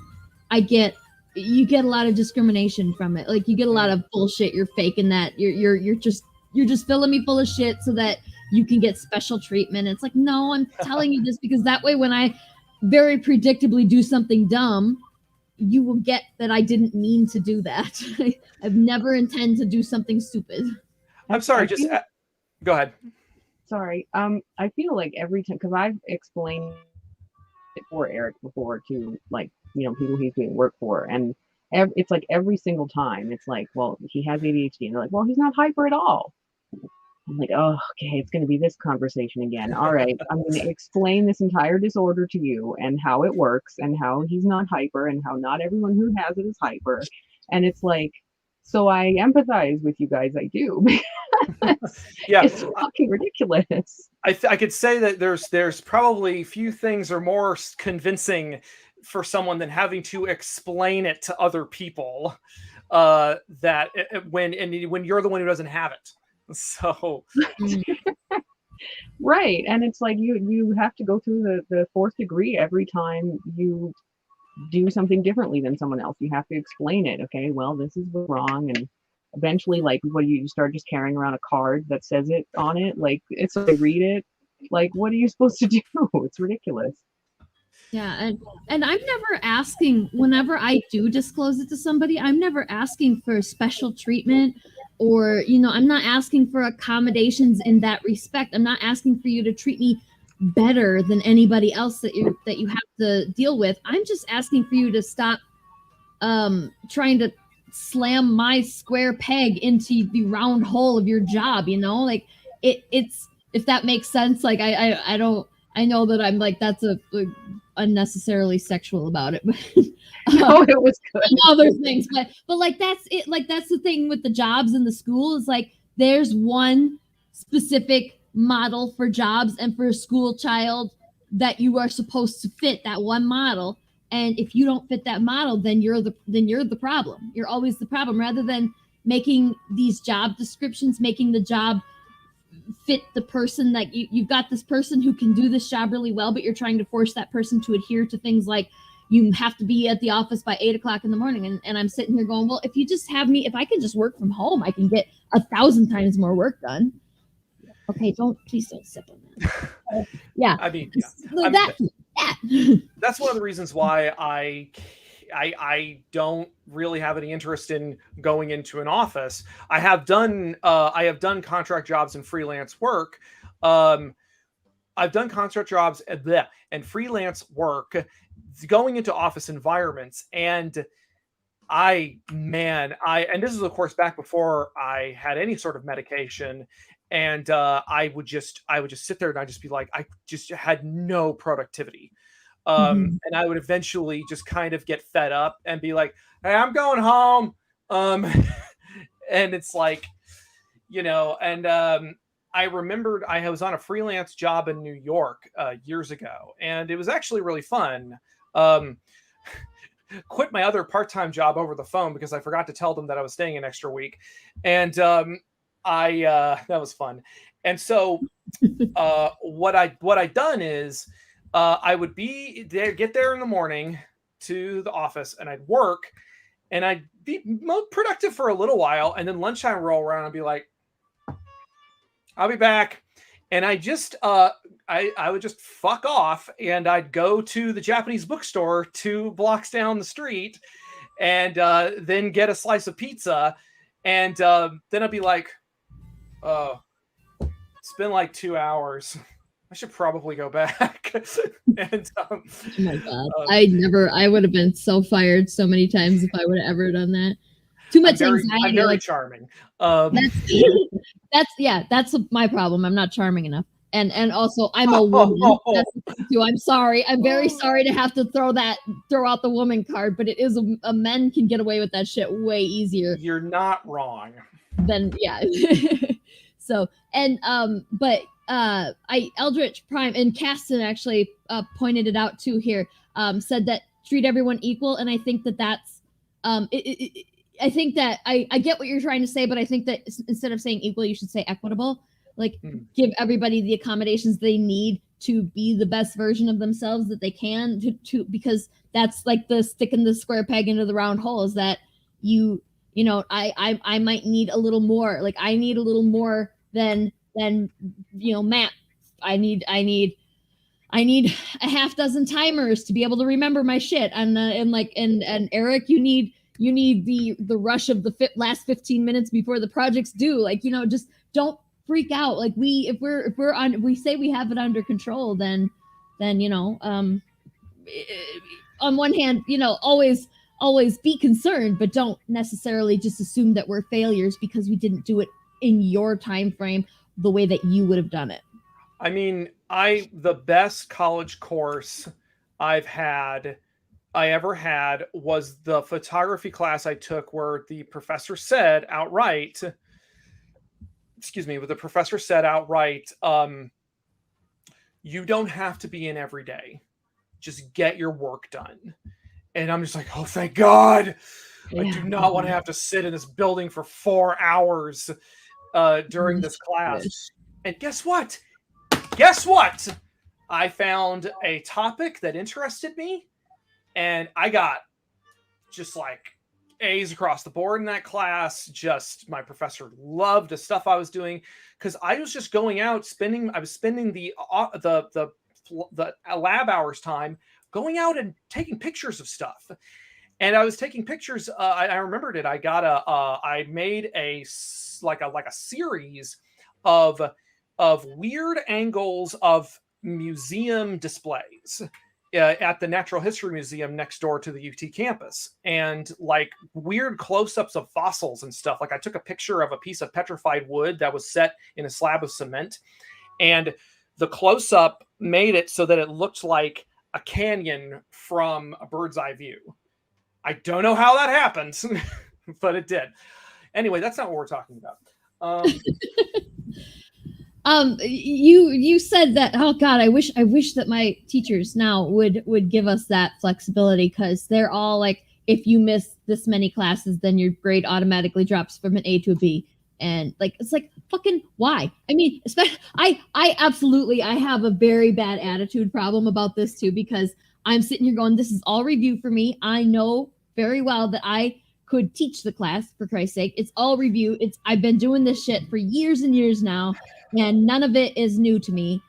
you get a lot of discrimination from it. Like you get a lot of bullshit. You're faking that. You're just filling me full of shit so that you can get special treatment. It's like, no, I'm telling you this because that way when I very predictably do something dumb, you will get that I didn't mean to do that. I've never intended to do something stupid. I'm sorry, go ahead. Sorry. I feel like every time, because I've explained it for Erek before to, like, you know, people he's doing work for, and it's like every single time it's like, well, he has ADHD, and they're like, well, he's not hyper at all. I'm like, oh, okay, it's going to be this conversation again. All right, I'm going to explain this entire disorder to you and how it works and how he's not hyper and how not everyone who has it is hyper. And it's like, so I empathize with you guys. I do. Yeah, it's fucking ridiculous. I could say that there's probably few things are more convincing for someone than having to explain it to other people. That when you're the one who doesn't have it. So right, and it's like you have to go through the fourth degree every time you do something differently than someone else. You have to explain it. Okay, well, this is wrong, and eventually, like, what do you start just carrying around a card that says it on it? Like, it's like, read it. Like, what are you supposed to do? It's ridiculous. Yeah, and I'm never asking, whenever I do disclose it to somebody, I'm never asking for special treatment, or I'm not asking for accommodations in that respect. I'm not asking for you to treat me better than anybody else that you have to deal with. I'm just asking for you to stop trying to slam my square peg into the round hole of your job, like it's, if that makes sense. Like I don't, I know that I'm like, that's a unnecessarily sexual about it, but No, it was good. other things, but like that's it. Like that's the thing with the jobs in the school, is like there's one specific model for jobs and for a school child that you are supposed to fit that one model. And if you don't fit that model, then you're the problem. You're always the problem, rather than making these job descriptions, making the job fit the person that you've got this person who can do this job really well, but you're trying to force that person to adhere to things like you have to be at the office by 8:00 in the morning. And I'm sitting here going, well, if you just have me, if I can just work from home, I can get 1,000 times more work done. Okay, please don't sip on that. Yeah. I mean, So that's one of the reasons why I don't really have any interest in going into an office. I have done contract jobs and freelance work. I've done contract jobs and freelance work going into office environments. And and this is of course back before I had any sort of medication. And I would just sit there and I'd just be like, I just had no productivity. And I would eventually just kind of get fed up and be like, hey, I'm going home. And it's like, I remembered I was on a freelance job in New York years ago, and it was actually really fun. Quit my other part-time job over the phone because I forgot to tell them that I was staying an extra week. And that was fun. And so what I'd done is I would be there, get there in the morning to the office, and I'd work, and I'd be productive for a little while, and then lunchtime roll around and be like, I'll be back. And I just I would just fuck off, and I'd go to the Japanese bookstore 2 blocks down the street, and then get a slice of pizza, and then I'd be like, oh, it's been like 2 hours. I should probably go back. And oh my God, I would have been so fired so many times if I would have ever done that. Too much anxiety. I'm very charming. That's my problem. I'm not charming enough. And also I'm a woman. That's the thing too. I'm sorry. I'm very sorry to have to throw out the woman card, but it is a men can get away with that shit way easier. You're not wrong. Then yeah. So but Eldritch Prime and Caston actually pointed it out too here. Said that treat everyone equal, and I think that's I think that I get what you're trying to say, but I think that instead of saying equal, you should say equitable. Like give everybody the accommodations they need to be the best version of themselves that they can to because that's like the sticking the square peg into the round hole, is that I might need a little more. Like I need a little more than Matt. I need a half dozen timers to be able to remember my shit. And Erek, you need the rush of the last 15 minutes before the project's due. Like, just don't freak out. Like we say we have it under control, then on one hand, always be concerned, but don't necessarily just assume that we're failures because we didn't do it in your time frame the way that you would have done it. I mean, the best college course I ever had was the photography class I took, where the professor said outright, you don't have to be in every day. Just get your work done. And I'm just like, oh, thank God. Yeah. I do not want to have to sit in this building for 4 hours during this class. And guess what? I found a topic that interested me, and I got just like A's across the board in that class. Just my professor loved the stuff I was doing because I was just going out I was spending the lab hours time going out and taking pictures of stuff. And I was taking pictures. I remembered it. I made a series of weird angles of museum displays at the Natural History Museum next door to the UT campus, and like weird close-ups of fossils and stuff. Like I took a picture of a piece of petrified wood that was set in a slab of cement, and the close-up made it so that it looked like a canyon from a bird's eye view. I don't know how that happened, but it did. Anyway, that's not what we're talking about. You said that, oh God, I wish that my teachers now would give us that flexibility, because they're all like, if you miss this many classes, then your grade automatically drops from an A to a B. And like, it's like, fucking why? I mean, especially I have a very bad attitude problem about this too, because I'm sitting here going, this is all review for me. I know very well that I could teach the class, for Christ's sake. It's all review. I've been doing this shit for years and years now, and none of it is new to me.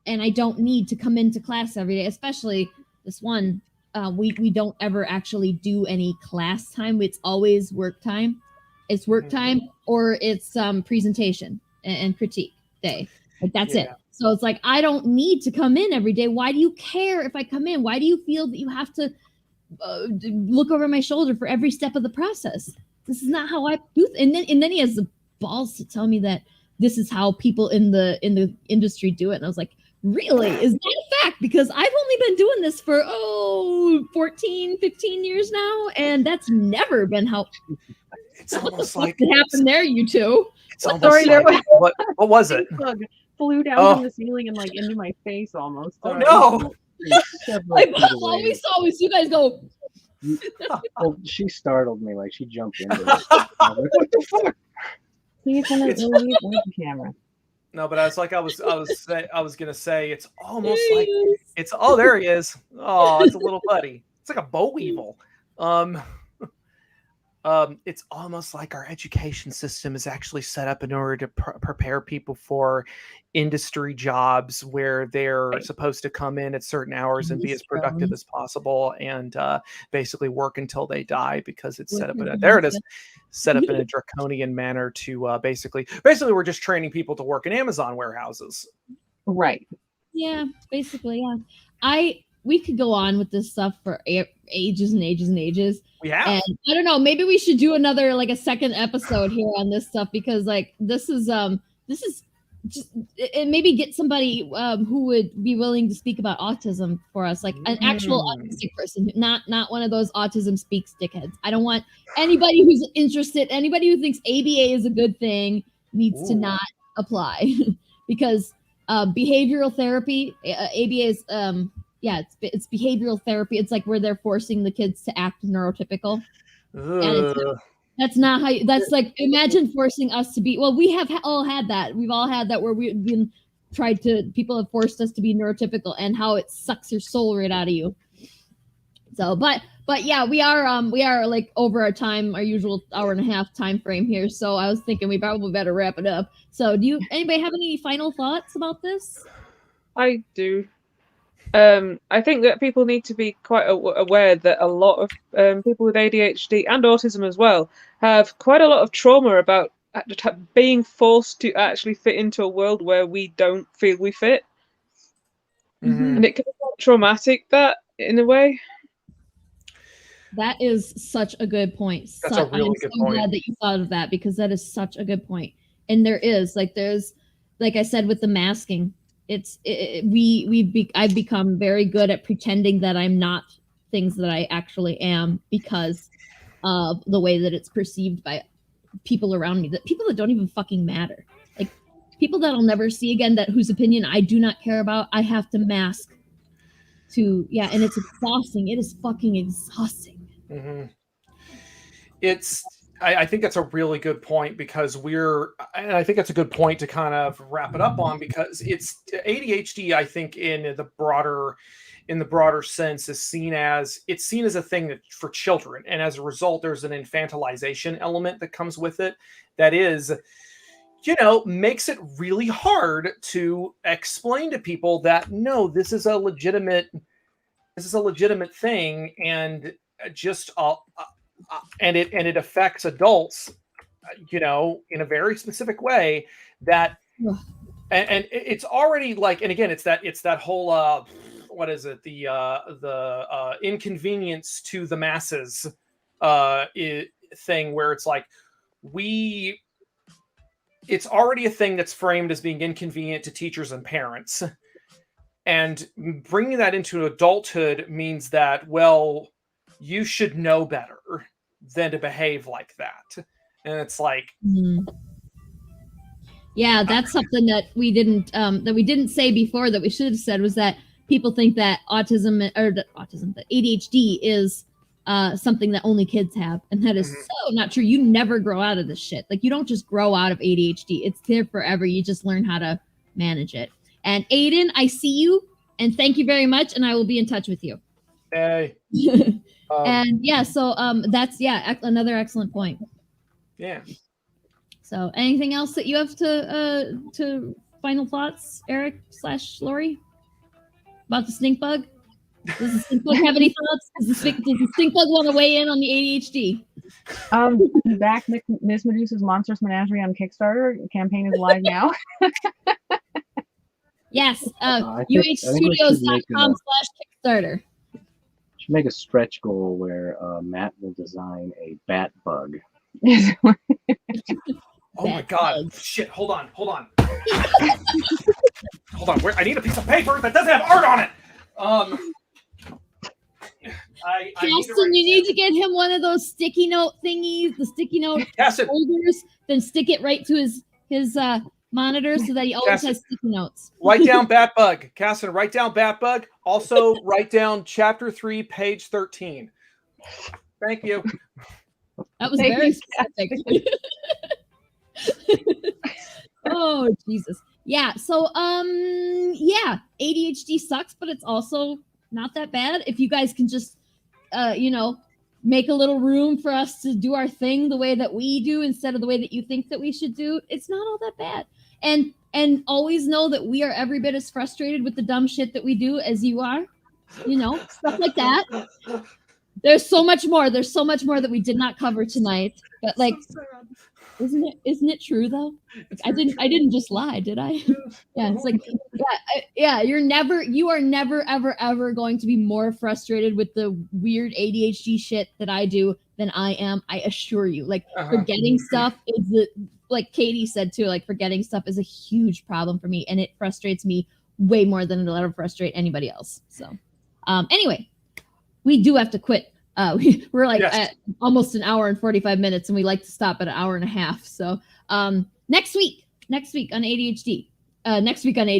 And I don't need to come into class every day, especially this one. We don't ever actually do any class time. It's always work time. It's work time, or it's presentation and critique day. Like that's it. So it's like, I don't need to come in every day. Why do you care if I come in? Why do you feel that you have to look over my shoulder for every step of the process? This is not how I do. And then he has the balls to tell me that this is how people in the industry do it. And I was like, really? Is that a fact? Because I've only been doing this for 14, 15 years now, and that's never been how. It's almost like what happened there, you two. It's almost like, what was it? Flew down from the ceiling and like into my face almost. Oh no! All we saw was you guys go. Well, she startled me. Like she jumped into it. What the fuck? He's gonna leave the camera. No, but I was gonna say it's almost like it's. Oh, there he is. Oh, it's a little buddy. It's like a boll weevil. It's almost like our education system is actually set up in order to prepare people for industry jobs where they're supposed to come in at certain hours and be as productive as possible, and basically work until they die, because it's set up in set up in a draconian manner to basically we're just training people to work in Amazon warehouses. Right. Yeah, basically, yeah. We could go on with this stuff for ages and ages and ages. Yeah. And I don't know, maybe we should do another, like a second episode here on this stuff, because like this is just, and maybe get somebody who would be willing to speak about autism for us, like an actual autistic person, not one of those autism speaks dickheads. I don't want anybody who's interested, anybody who thinks ABA is a good thing needs to not apply, because behavioral therapy, ABA is it's behavioral therapy. It's like where they're forcing the kids to act neurotypical. And that's not how. That's like, imagine forcing us to be. Well, we have all had that. We've all had that where we've been people have forced us to be neurotypical, and how it sucks your soul right out of you. So, but yeah, we are like over our time, our usual hour and a half time frame here. So I was thinking we probably better wrap it up. So, anybody have any final thoughts about this? I do. I think that people need to be quite aware that a lot of people with ADHD and autism as well have quite a lot of trauma about being forced to actually fit into a world where we don't feel we fit. Mm-hmm. And it can be quite traumatic, that, in a way. That is such a good point. That's a really good point. I'm glad that you thought of that, because that is such a good point. And there's, like I said, with the masking, I've become very good at pretending that I'm not things that I actually am, because of the way that it's perceived by people around me, that people that don't even fucking matter, like people that I'll never see again, whose opinion I do not care about, I have to mask to, and it's exhausting. It is fucking exhausting. Mm-hmm. I think that's a really good point, because and I think that's a good point to kind of wrap it up on, because it's ADHD, I think in the broader in the broader sense is seen as a thing that for children, and as a result there's an infantilization element that comes with it that is, makes it really hard to explain to people that no, this is a legitimate thing, and just and it affects adults, in a very specific way that. And it's already like, and again, it's that whole what is it? The inconvenience to the masses thing, where it's like it's already a thing that's framed as being inconvenient to teachers and parents, and bringing that into adulthood means that, well, you should know better than to behave like that, and it's like. Mm-hmm. Yeah, that's something that we didn't say before that we should have said, was that people think that that ADHD is something that only kids have, and that is so not true. You never grow out of this shit. Like, you don't just grow out of ADHD. It's there forever. You just learn how to manage it. And Aiden, I see you, and thank you very much, and I will be in touch with you. Hey. And yeah, so that's another excellent point. Yeah. So, anything else that you have to final thoughts, Erek / Laurie, about the stink bug? Does the stink bug have any thoughts? Does the stink bug want to weigh in on the ADHD? Back Miss Medusa's Monstrous Menagerie on Kickstarter. The campaign is live now. Yes, uhstudios.com/Kickstarter. Should make a stretch goal where Matt will design a bat bug. Oh my God! Shit! Hold on! Hold on! I need a piece of paper that doesn't have art on it. Caston, you need to get him one of those sticky note thingies, the sticky note holders. Then stick it right to his monitor so that he always has sticky notes. Write down bat bug, Caston. Write down bat bug. Also, write down chapter 3, page 13. Thank you. That was very specific. Oh Jesus. Yeah, so ADHD sucks, but it's also not that bad if you guys can just make a little room for us to do our thing the way that we do instead of the way that you think that we should do. It's not all that bad. And always know that we are every bit as frustrated with the dumb shit that we do as you are. Stuff like that. There's so much more. There's so much more that we did not cover tonight. But like, isn't it true though? I didn't just lie, did I? Yeah, it's like, you are never ever going to be more frustrated with the weird ADHD shit that I do than I am. I assure you. Like, forgetting stuff is like Katie said too. Like, forgetting stuff is a huge problem for me, and it frustrates me way more than it'll ever frustrate anybody else. So, anyway, we do have to quit. We're like at almost an hour and 45 minutes, and we like to stop at an hour and a half. So next week on ADHD. Next week on more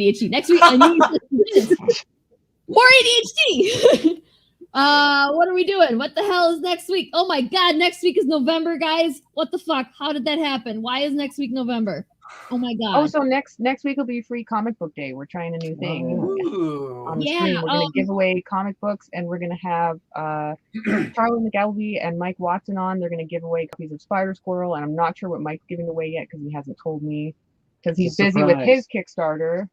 ADHD. What are we doing? What the hell is next week? Oh my God, next week is November, guys. What the fuck? How did that happen? Why is next week November? Oh my God. Oh, so next week will be free comic book day. We're trying a new thing. On the stream, we're going to give away comic books, and we're going to have Charlie McElvey and Mike Watson on. They're going to give away copies of Spider Squirrel, and I'm not sure what Mike's giving away yet because he hasn't told me, because he's busy with his Kickstarter.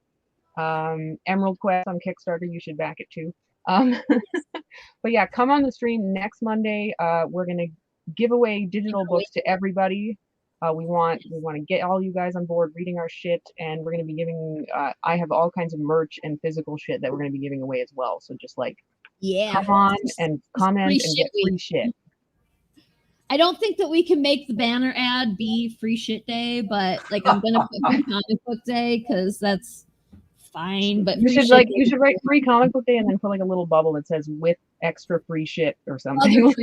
Emerald Quest on Kickstarter, you should back it too. But yeah, come on the stream next Monday. We're going to give away digital books to everybody. We want to get all you guys on board reading our shit, and we're going to be giving I have all kinds of merch and physical shit that we're going to be giving away as well. So just like come on and comment and get free shit. I don't think that we can make the banner ad be free shit day, but like I'm gonna put free comic book day because that's fine. But you should write free comic book day and then put like a little bubble that says with extra free shit or something.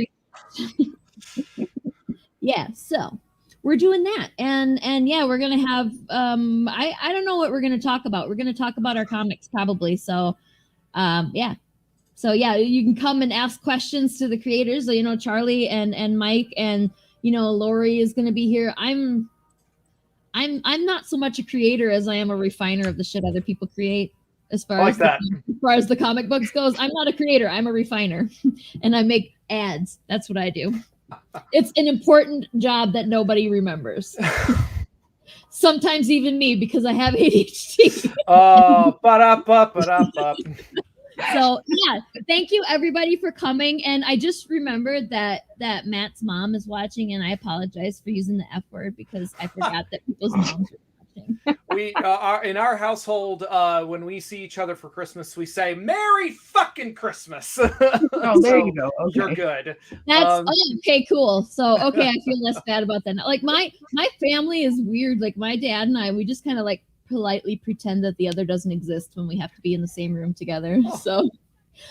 Yeah, so we're doing that, and yeah, we're gonna have I don't know what we're gonna talk about. We're gonna talk about our comics probably. So yeah. So yeah, you can come and ask questions to the creators. So, Charlie and Mike and Laurie is gonna be here. I'm not so much a creator as I am a refiner of the shit other people create. as far I like as that. as far as the comic books goes. I'm not a creator. I'm a refiner, and I make ads. That's what I do. It's an important job that nobody remembers. Sometimes even me, because I have ADHD. Oh, ba-da-ba-ba-da-ba. So yeah, thank you everybody for coming. And I just remembered that Matt's mom is watching, and I apologize for using the F word because I forgot that people's moms were watching. We are in our household. When we see each other for Christmas, we say "Merry fucking Christmas." Oh, there you go. Okay. You're good. That's okay, cool. So okay, I feel less bad about that now. Like my family is weird. Like my dad and I, we just kind of like politely pretend that the other doesn't exist when we have to be in the same room together. So,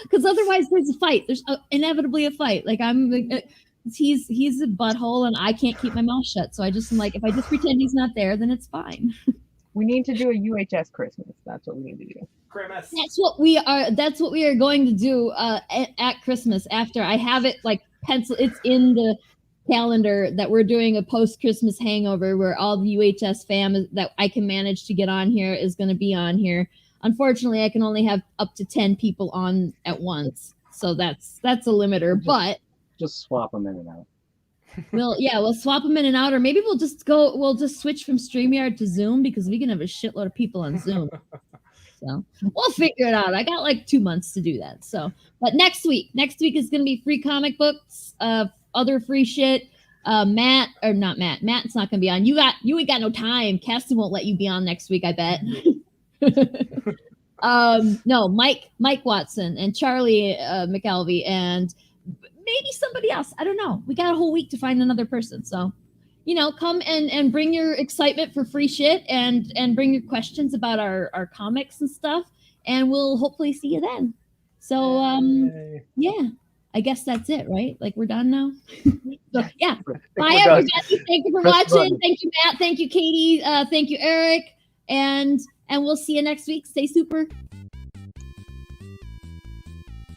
because otherwise there's a fight. There's inevitably a fight. Like he's a butthole and I can't keep my mouth shut. So I just am like, if I just pretend he's not there, then it's fine. We need to do a UHS Christmas. That's what we need to do. Christmas. That's what we are going to do at Christmas. After I have it like pencil, it's in the calendar that we're doing a post-Christmas hangover where all the UHS fam that I can manage to get on here is going to be on here. Unfortunately, I can only have up to 10 people on at once, so that's a limiter. But just swap them in and out. we'll swap them in and out, or maybe we'll just switch from StreamYard to Zoom because we can have a shitload of people on Zoom. So we'll figure it out. I got like 2 months to do that. So, but next week is going to be free comic books, other free shit. Matt's not going to be on. You ain't got no time. Cassie won't let you be on next week, I bet. No, Mike Watson and Charlie McAlvey and maybe somebody else. I don't know. We got a whole week to find another person. So, come and bring your excitement for free shit and bring your questions about our comics and stuff. And we'll hopefully see you then. So, yeah. I guess that's it, right? Like we're done now. So yeah. Bye everybody. Thank you for watching. Thank you, Matt. Thank you, Katie. Thank you, Eric. And we'll see you next week. Stay super.